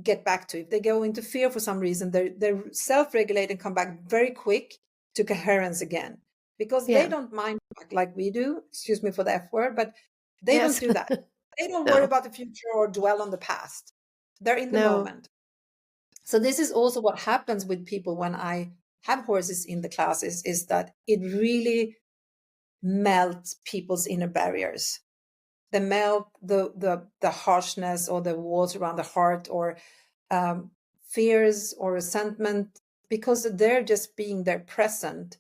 get back to. If they go into fear for some reason, they're self-regulate and come back very quick to coherence again, because they Yeah. don't mind like we do. Excuse me for the F word, but they don't Yes. do that. They don't worry No. about the future or dwell on the past. They're in the No. moment. So this is also what happens with people when I have horses in the classes, is that it really melts people's inner barriers. They melt the harshness or the walls around the heart, or fears or resentment, because they're just being there present.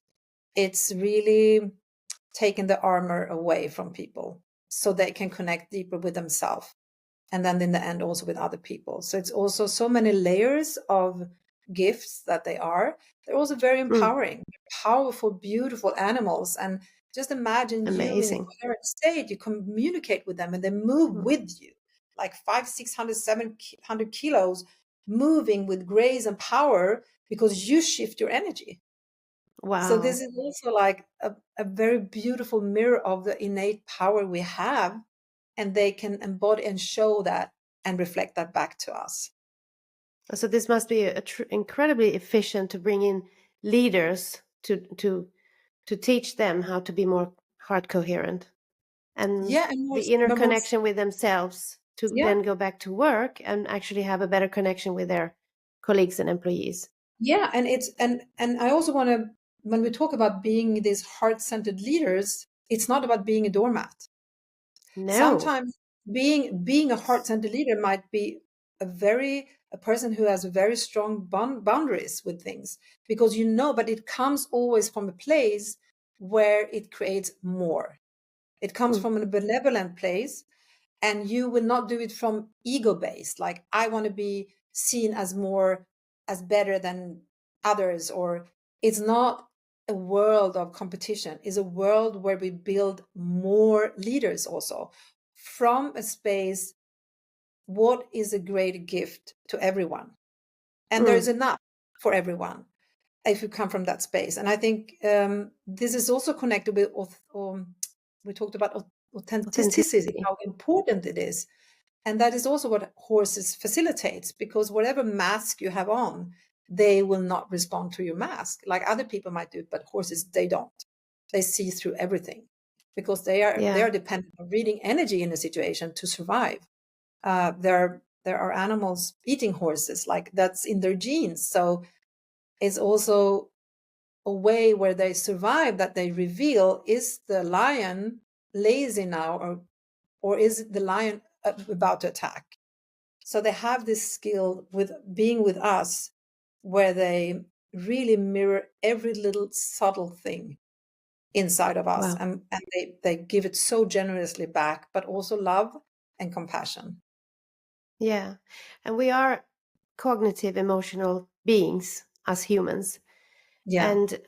It's really taken the armor away from people so they can connect deeper with themselves, and then in the end also with other people. So it's also so many layers of gifts that they're also very empowering, powerful, beautiful animals. And just imagine you in a Amazing. coherent state, you communicate with them and they move Mm. with you, like 500, 600, 700 kilos, moving with grace and power, because you shift your energy. So Wow. this is also like a very beautiful mirror of the innate power we have, and they can embody and show that and reflect that back to us. So this must be incredibly efficient to bring in leaders to teach them how to be more heart coherent, and Yeah, and the inner most, connection with themselves to yeah, then go back to work and actually have a better connection with their colleagues and employees. yeah, and it's and I also want to, when we talk about being these heart-centered leaders, it's not about being a doormat. No. Sometimes being a heart-centered leader might be a person who has very strong boundaries with things, because but it comes always from a place where it creates more. It comes Mm. from a benevolent place, and you will not do it from ego based, like I want to be seen as better than others. Or it's not a world of competition, it's a world where we build more leaders also from a space. What is a great gift to everyone, and there's Mm. enough for everyone if you come from that space. And I think this is also connected with we talked about authenticity, Authenticity. how important it is. And that is also what horses facilitates, because whatever mask you have on, they will not respond to your mask like other people might do, but horses, they don't. They see through everything, because they Yeah. are dependent on reading energy in a situation to survive. There are animals eating horses, like that's in their genes. So it's also a way where they survive, that they reveal, is the lion lazy now, or is the lion about to attack? So they have this skill with being with us, where they really mirror every little subtle thing inside of us, Wow. and they give it so generously back, but also love and compassion. Yeah. And we are cognitive emotional beings as humans. Yeah, And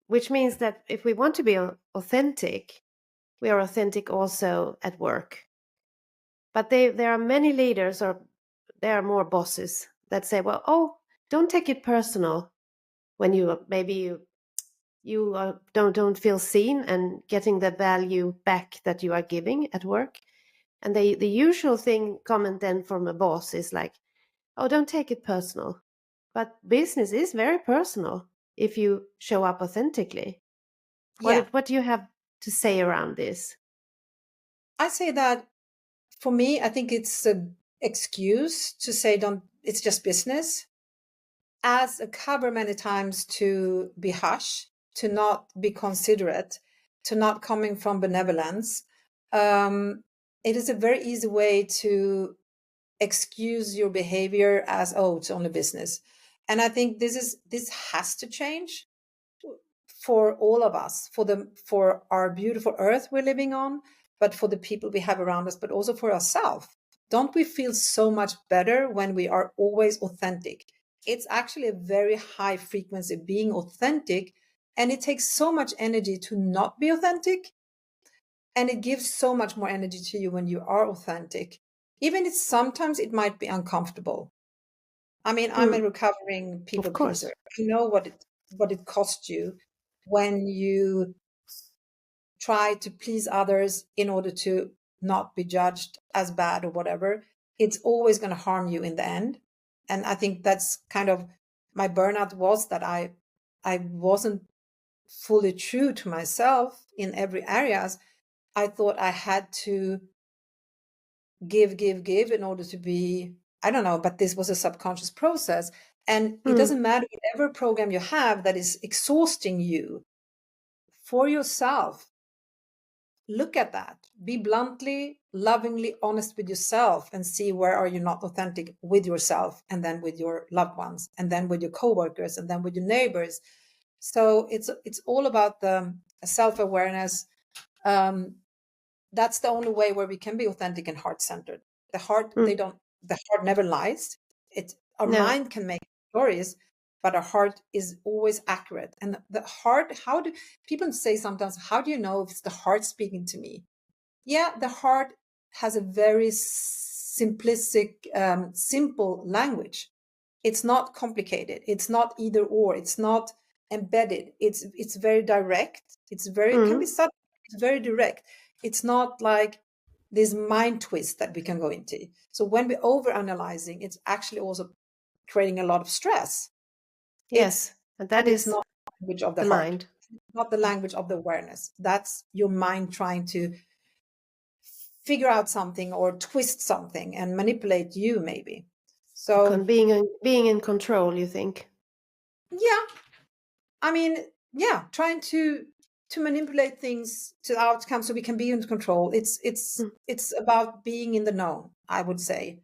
which means that if we want to be authentic, we are authentic also at work. But there are many leaders, or there are more bosses that say, well, oh, don't take it personal when you don't feel seen and getting the value back that you are giving at work. And the usual comment then from a boss is like, oh, don't take it personal. But business is very personal if you show up authentically. yeah. What do you have to say around this? I say that, for me, I think it's an excuse to say, don't, it's just business, as a cover many times to be hush, to not be considerate, to not coming from benevolence. It is a very easy way to excuse your behavior as, oh, it's only business. And I think this has to change for all of us, for our beautiful earth we're living on, but for the people we have around us, but also for ourselves. Don't we feel so much better when we are always authentic? It's actually a very high frequency being authentic, and it takes so much energy to not be authentic, and it gives so much more energy to you when you are authentic, even if sometimes it might be uncomfortable. I mean, I'm a Mm, recovering of people pleaser. course. I know what it costs you when you try to please others in order to not be judged as bad or whatever. It's always going to harm you in the end. And I think that's kind of my burnout, was that I wasn't fully true to myself in every areas. I thought I had to give in order to be I don't know, but this was a subconscious process. And it doesn't matter whatever program you have that is exhausting you for yourself. Look at that. Be bluntly, lovingly honest with yourself and see where are you not authentic with yourself, and then with your loved ones, and then with your coworkers, and then with your neighbors. So it's all about the self-awareness. That's the only way where we can be authentic and heart-centered. The heart, the heart never lies. Our No. mind can make stories, but our heart is always accurate. And the heart, how do people say sometimes, how do you know if it's the heart speaking to me? Yeah, the heart has a very simplistic, simple language. It's not complicated. It's not either or. It's not embedded. It's very direct. It can be subtle. It's very direct. It's not like this mind twist that we can go into. So when we're overanalyzing, it's actually also creating a lot of stress. Yes, and that is not the language of the the heart, mind. not the language of the awareness. That's your mind trying to figure out something or twist something and manipulate you, maybe. So Being in control, you think? yeah, I mean, yeah, trying to manipulate things to the outcome so we can be in control. It's about being in the know, I would say.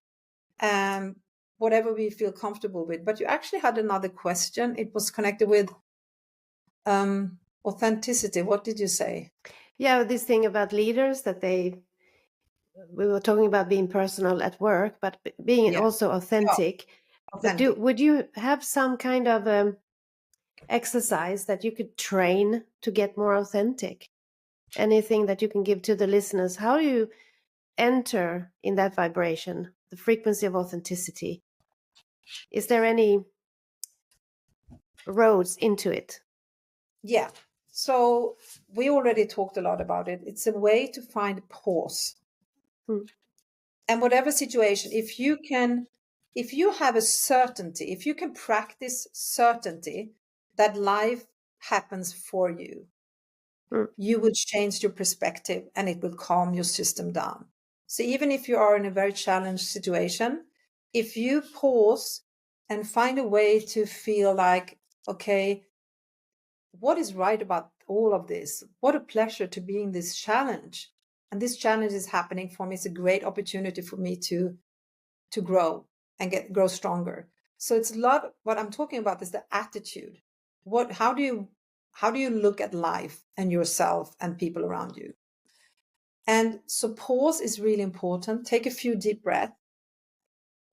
Whatever we feel comfortable with. But you actually had another question. It was connected with authenticity. What did you say? Yeah, this thing about leaders that we were talking about being personal at work, but being Yeah. also authentic. But Authentic. would you have some kind of exercise that you could train to get more authentic? Anything that you can give to the listeners? How do you enter in that vibration, the frequency of authenticity? Is there any roads into it? Yeah. So we already talked a lot about it. It's a way to find pause. And whatever situation, if you have a certainty, if you can practice certainty that life happens for you, you will change your perspective and it will calm your system down. So even if you are in a very challenged situation, if you pause and find a way to feel like, okay, what is right about all of this? What a pleasure to be in this challenge. And this challenge is happening for me. It's a great opportunity for me to grow and grow stronger. So it's a lot. What I'm talking about is the attitude. How do you look at life and yourself and people around you? And so pause is really important. Take a few deep breaths.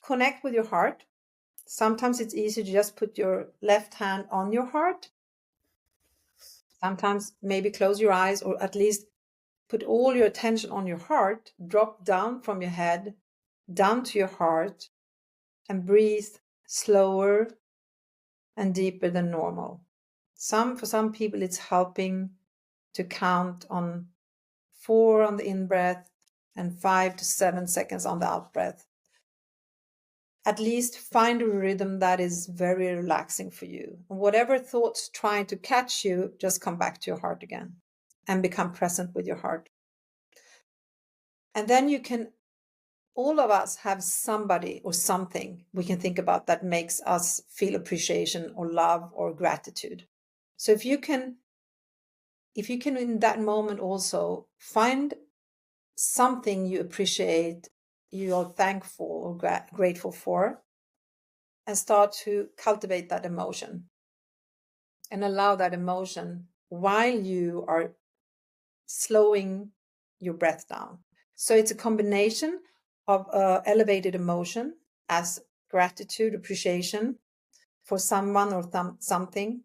Connect with your heart. Sometimes it's easy to just put your left hand on your heart. Sometimes maybe close your eyes, or at least put all your attention on your heart. Drop down from your head, down to your heart, and breathe slower and deeper than normal. For some people, it's helping to count on 4 on the in-breath and 5 to 7 seconds on the out-breath. At least find a rhythm that is very relaxing for you. And whatever thoughts trying to catch you, just come back to your heart again and become present with your heart. And then all of us have somebody or something we can think about that makes us feel appreciation or love or gratitude. So if you can in that moment also find something you appreciate, you're thankful or grateful for, and start to cultivate that emotion and allow that emotion while you are slowing your breath down. So it's a combination of elevated emotion as gratitude, appreciation for someone or something,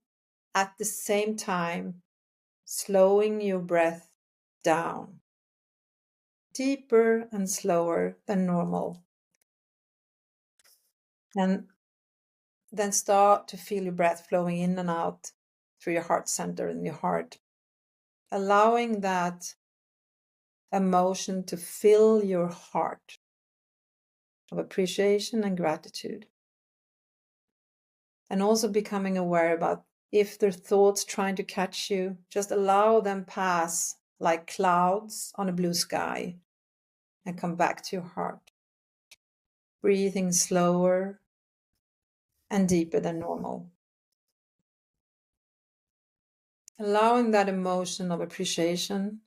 at the same time slowing your breath down, deeper and slower than normal. And then start to feel your breath flowing in and out through your heart center and your heart, allowing that emotion to fill your heart of appreciation and gratitude. And also becoming aware about if there are thoughts trying to catch you, just allow them pass like clouds on a blue sky and come back to your heart. breathing slower and deeper than normal. Allowing that emotion of appreciation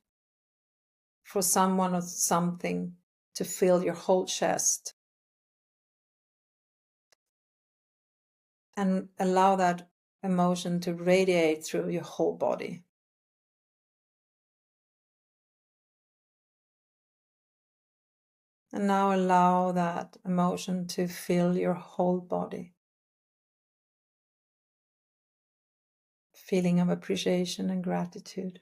for someone or something to fill your whole chest. And allow that emotion to radiate through your whole body. And now allow that emotion to fill your whole body. Feeling of appreciation and gratitude.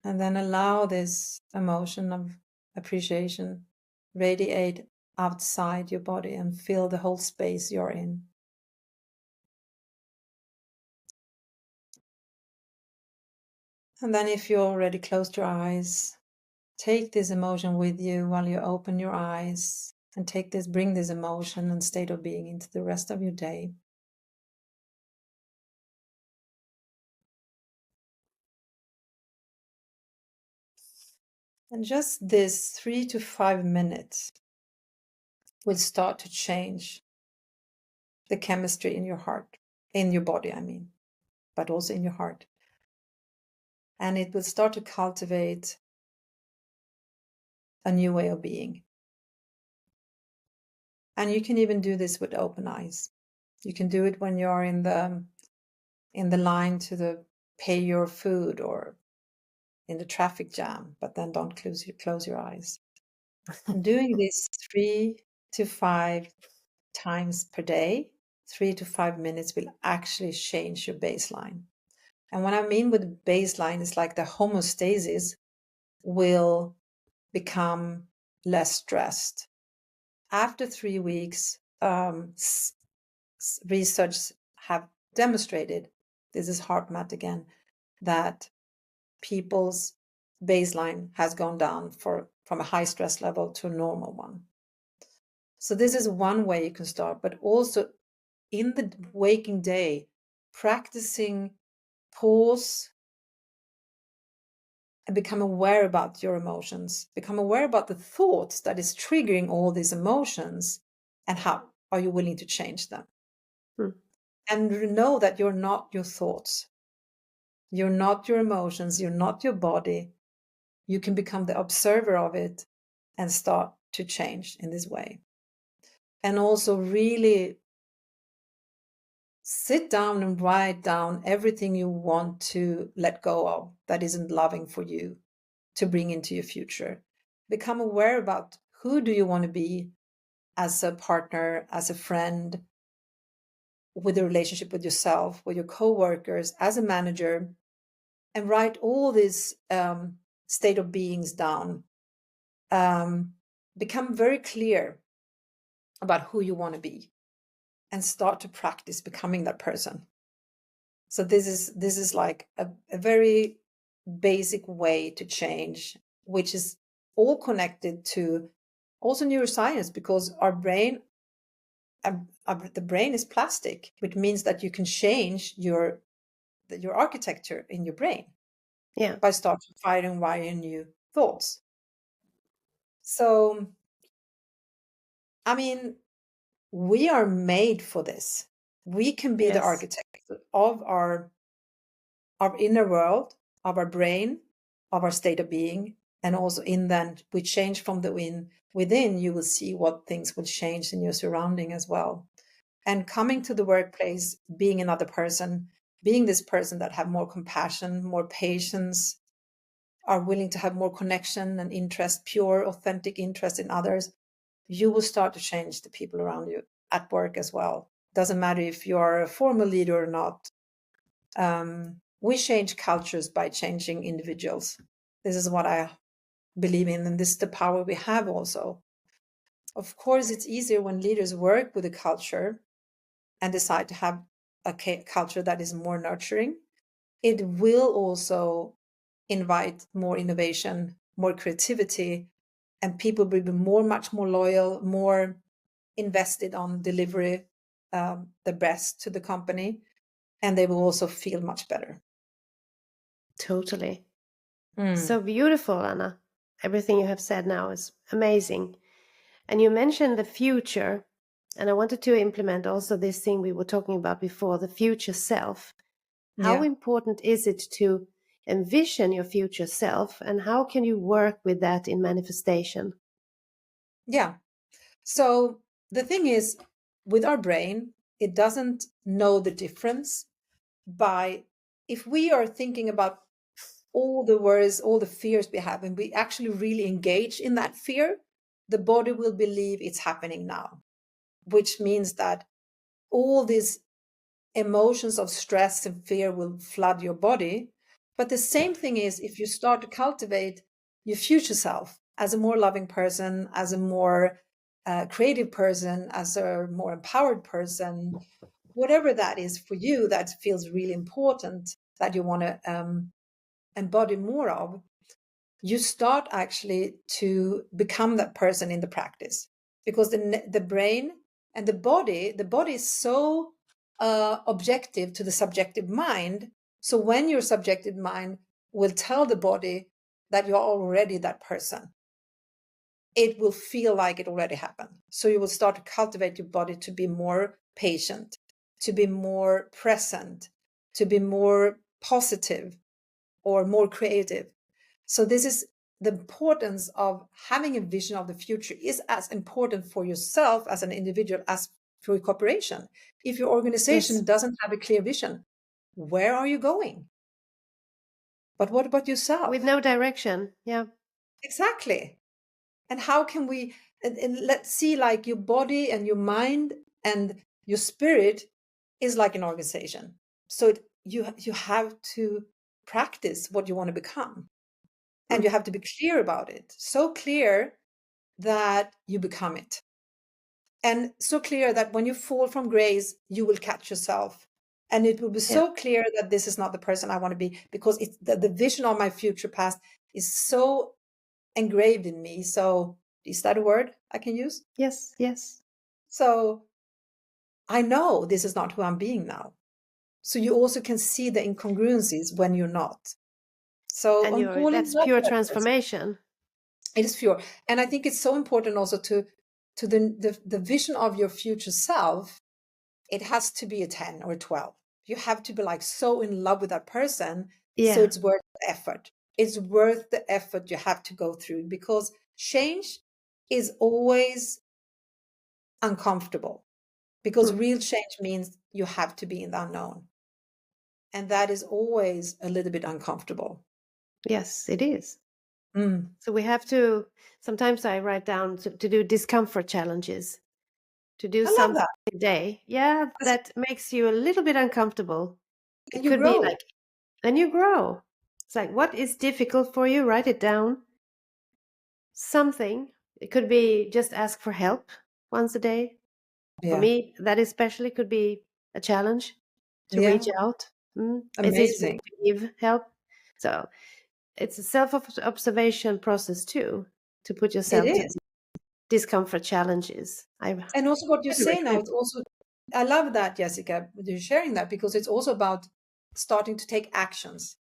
And then allow this emotion of appreciation radiate outside your body and fill the whole space you're in. And then if you already closed your eyes, take this emotion with you while you open your eyes and bring this emotion and state of being into the rest of your day. And just this 3 to 5 minutes will start to change the chemistry in your heart, in your body, I mean, but also in your heart. And it will start to cultivate a new way of being. And you can even do this with open eyes. You can do it when you're in the line to pay your food or in the traffic jam, but then don't close your eyes. And doing this 3 to 5 times per day, 3 to 5 minutes will actually change your baseline. And what I mean with baseline is like the homeostasis will become less stressed. After 3 weeks, research have demonstrated, this is HeartMath again, that people's baseline has gone down from a high stress level to a normal one. So this is one way you can start, but also in the waking day, practicing pause and become aware about your emotions, become aware about the thoughts that is triggering all these emotions, and how are you willing to change them? And know that you're not your thoughts. You're not your emotions. You're not your body. You can become the observer of it and start to change in this way. And also really sit down and write down everything you want to let go of that isn't loving for you to bring into your future. Become aware about who do you want to be as a partner, as a friend, with a relationship with yourself, with your co-workers, as a manager, and write all these state of beings down. Become very clear about who you want to be and start to practice becoming that person. So this is like a very basic way to change, which is all connected to also neuroscience, because our brain, the brain is plastic, which means that you can change your architecture in your brain by starting wiring new thoughts. So, I mean, we are made for this. We can be the architect of our inner world, of our brain, of our state of being, and also then we change from the within, you will see what things will change in your surrounding as well. And coming to the workplace, being another person, being this person that have more compassion, more patience, are willing to have more connection and interest, pure, authentic interest in others, you will start to change the people around you at work as well. Doesn't matter if you're a formal leader or not. We change cultures by changing individuals. This is what I believe in, and this is the power we have also. Of course, it's easier when leaders work with a culture and decide to have a culture that is more nurturing. It will also invite more innovation, more creativity, and people will be much more loyal, more invested on delivery, the best to the company, and they will also feel much better. Totally. So beautiful, Anna. Everything you have said now is amazing. And you mentioned the future, and I wanted to implement also this thing we were talking about before, the future self. How Yeah. important is it to envision your future self, and how can you work with that in manifestation? Yeah. So the thing is, with our brain, it doesn't know the difference by, if we are thinking about all the worries, all the fears we have, and we actually really engage in that fear, the body will believe it's happening now, which means that all these emotions of stress and fear will flood your body. But the same thing is, if you start to cultivate your future self as a more loving person, as a more creative person, as a more empowered person, whatever that is for you that feels really important, that you want to embody more of, you start actually to become that person in the practice, because the brain and the body is so objective to the subjective mind. So when your subjective mind will tell the body that you're already that person, it will feel like it already happened. So you will start to cultivate your body to be more patient, to be more present, to be more positive or more creative. So this is the importance of having a vision of the future is as important for yourself as an individual as for your corporation. If your Yes, organization doesn't have a clear vision, where are you going? But what about with yourself? no direction. Yeah. Exactly. And how can we, and let's see, like your body and your mind and your spirit is like an organization. So you have to practice what you want to become, and you Mm. have to be clear about it. So clear that you become it. And so clear that when you fall from grace, you will catch yourself. And it will be Yeah. so clear that this is not the person I want to be, because it's the vision of my future past is so engraved in me. So is that a word I can use? Yes. Yes. So I know this is not who I'm being now. So you also can see the incongruencies when you're not. So And on you're falling that's off pure that person, transformation. it is pure. And I think it's so important also to the vision of your future self. It has to be a 10 or a 12. You have to be like so in love with that person. So Yeah. it's worth the effort. It's worth the effort you have to go through, because change is always uncomfortable, because Mm. real change means you have to be in the unknown. And that is always a little bit uncomfortable. Yes, it is. Mm. So we have to, sometimes I write down to do discomfort challenges, to do I love something that. a day. Yeah, that makes you a little bit uncomfortable. And It you could be grow. like, and you grow. It's like, what is difficult for you? Write it down. Something. It could be just ask for help once a day. For Yeah. me, that especially could be a challenge to reach Yeah. out. It's easy for me Amazing. to give help. So it's a self observation process too, to put It yourself to is. discomfort challenges. I And also what you highly say now, recommend. it's also, I love that, Jessica, you're sharing that, because it's also about starting to take actions.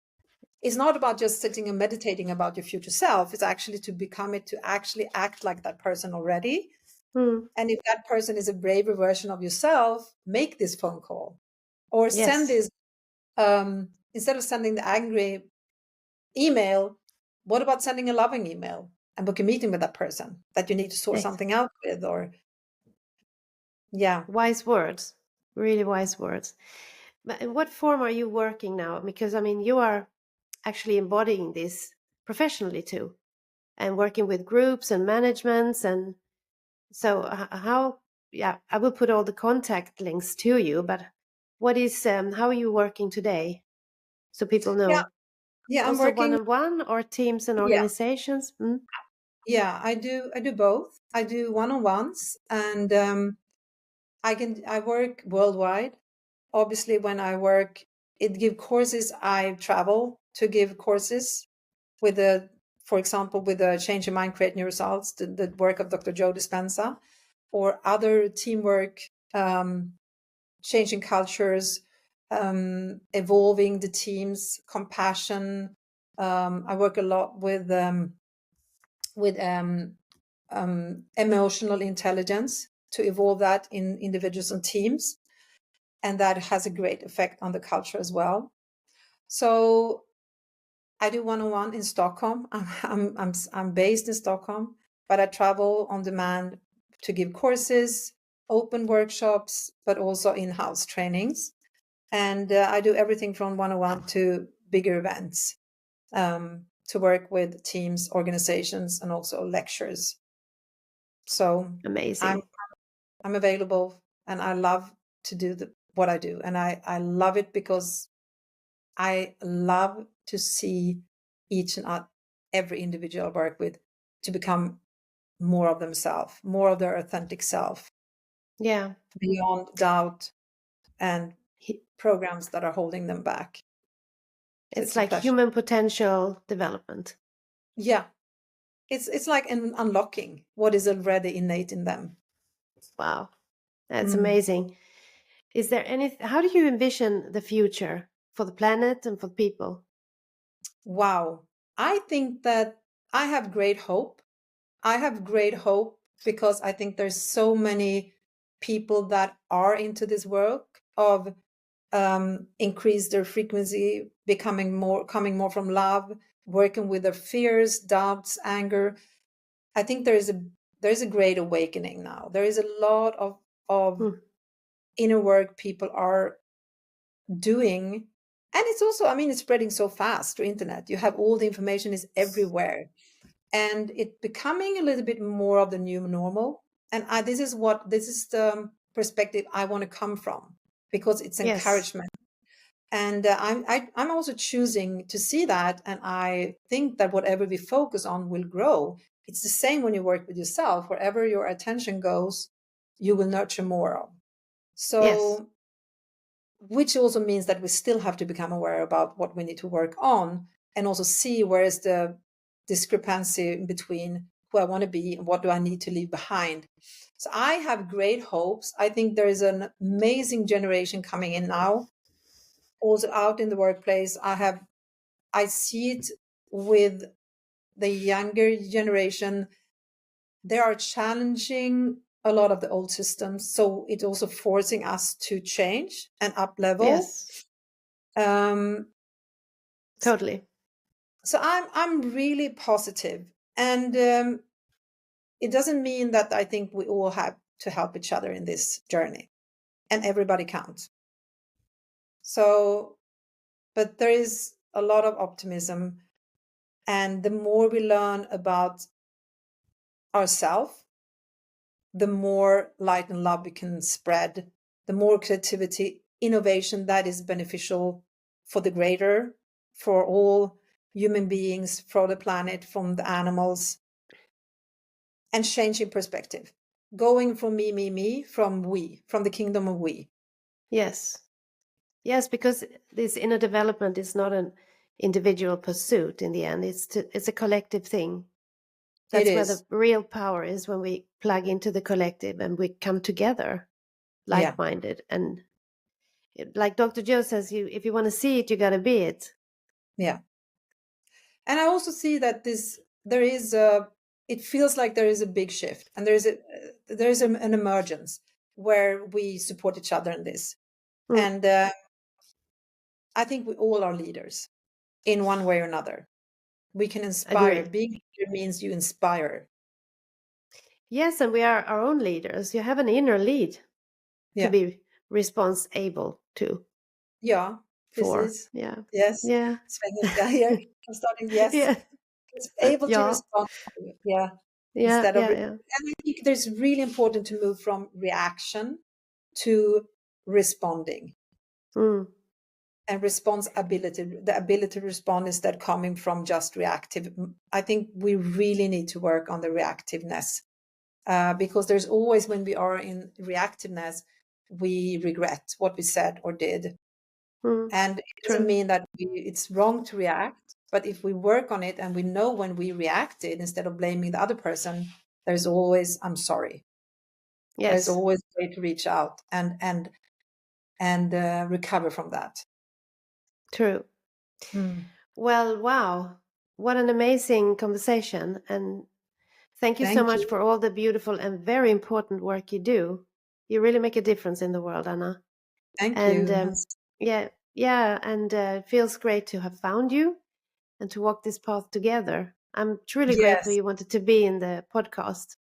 It's not about just sitting and meditating about your future self. It's actually to become it, to actually act like that person already. Mm, And if that person is a braver version of yourself, make this phone call or send yes, this, instead of sending the angry email, what about sending a loving email and book a meeting with that person that you need to sort yes. something out with? Or, yeah. Wise words, really wise words. But in what form are you working now? Because I mean, you are actually embodying this professionally too, and working with groups and managements. And so, how? Yeah, I will put all the contact links to you. But what is? How are you working today? So people Yeah. know. Yeah. I'm Also, one working. on one or teams and Yeah. organizations. Mm? Yeah. I do both. I do one-on-ones, and I work worldwide. Obviously, when I work, it give courses, I travel to give courses with the, for example, with the Change Your Mind, Create New Results, the work of Dr. Joe Dispenza, or other teamwork, changing cultures, evolving the teams, compassion. I work a lot with with emotional intelligence to evolve that in individuals and teams. And that has a great effect on the culture as well. So I do one-on-one in Stockholm. I'm based in Stockholm, but I travel on demand to give courses, open workshops, but also in-house trainings. And I do everything from one-on-one to bigger events, to work with teams, organizations, and also lectures. So Amazing. I'm available, and I love to do what I do. And I love it because I love to see each and every individual I work with to become more of themselves, more of their authentic self, Yeah. beyond doubt and He- programs that are holding them back. So It's it's a like pleasure. human potential development. Yeah. It's like an unlocking what is already innate in them. Wow. That's Mm. amazing. Is there how do you envision the future for the planet and for people? Wow. I think that I have great hope. I have great hope because I think there's so many people that are into this work of increase their frequency, coming more from love, working with their fears, doubts, anger. I think there is a great awakening now. There is a lot of Hmm. inner work people are doing. And it's also, I mean, it's spreading so fast through internet. You have all the information is everywhere. And it becoming a little bit more of the new normal. And this is the perspective I want to come from, because it's Yes. encouragement. And I'm also choosing to see that. And I think that whatever we focus on will grow. It's the same when you work with yourself. Wherever your attention goes, you will nurture more of. Yes. So, which also means that we still have to become aware about what we need to work on, and also see where is the discrepancy in between who I want to be and what do I need to leave behind. So I have great hopes. I think there is an amazing generation coming in now, also out in the workplace. I see it with the younger generation. They are challenging a lot of the old systems, so it's also forcing us to change and up level. Yes. Um, Totally. so I'm really positive, and it doesn't mean that I think we all have to help each other in this journey, and everybody counts. So, but there is a lot of optimism, and the more we learn about ourselves, the more light and love we can spread, the more creativity, innovation that is beneficial for the greater, for all human beings, for the planet, from the animals, and changing perspective. Going from me, from we, from the kingdom of we. Yes. Yes, because this inner development is not an individual pursuit in the end. It's a collective thing. It That's where the is. real power is, when we plug into the collective and we come together, Yeah. like-minded. And like Dr. Joe says, if you want to see it, you got to be it. Yeah. And I also see that it feels like there is a big shift, and there is an emergence where we support each other in this. Mm. And I think we all are leaders in one way or another. We can inspire. Agree. Being a leader means you inspire. Yes, and we are our own leaders. You have an inner lead to Yeah. be responsible to Yeah. This for. is, Yeah. yes. Yeah. Svengelska here. I'm starting, yes. Yeah. It's able to Yeah. respond. Yeah. Yeah. Instead of, Yeah. and Yeah. I think there's really important to move from reaction to responding. Mm. And responsibility, the ability to respond instead coming from just reactive. I think we really need to work on the reactiveness, because there's always, when we are in reactiveness, we regret what we said or did. Mm. And it doesn't True. mean that it's wrong to react, but if we work on it and we know when we reacted, instead of blaming the other person, there's always, I'm sorry. There's Yes. always a way to reach out and recover from that. True. Mm. Well, wow. What an amazing conversation. And Thank you so Thank much you. for all the beautiful and very important work you do. You really make a difference in the world, Anna. Thank And you. yeah, and it feels great to have found you and to walk this path together. I'm truly grateful Yes, you wanted to be in the podcast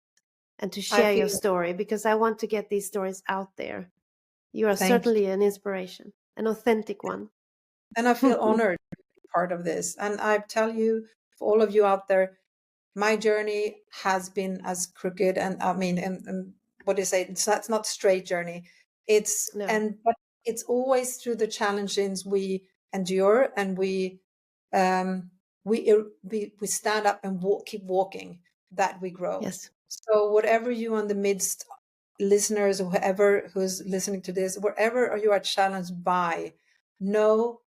and to I share your feel. story, because I want to get these stories out there. You are Thank you. certainly an inspiration, an authentic one. And I feel honored to be part of this. And I tell you, for all of you out there, my journey has been as crooked, and I mean, and what do you say? It's not straight journey. No, But it's always through the challenges we endure, and um, we stand up and keep walking, that we grow. yes, So whatever you on the midst, listeners or whoever who's listening to this, wherever you are challenged by, know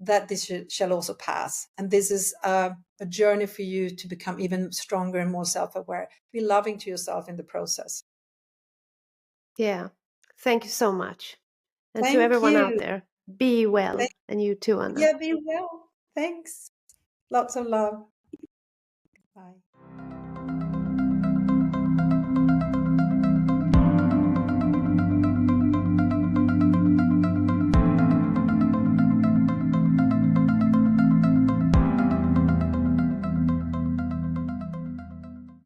that this shall also pass. And this is a journey for you to become even stronger and more self-aware. Be loving to yourself in the process. yeah. Thank you so much. And to Thank everyone out you. there, be well. Thank- And you too, Anna. yeah, be well. Thanks. Lots of love. Bye.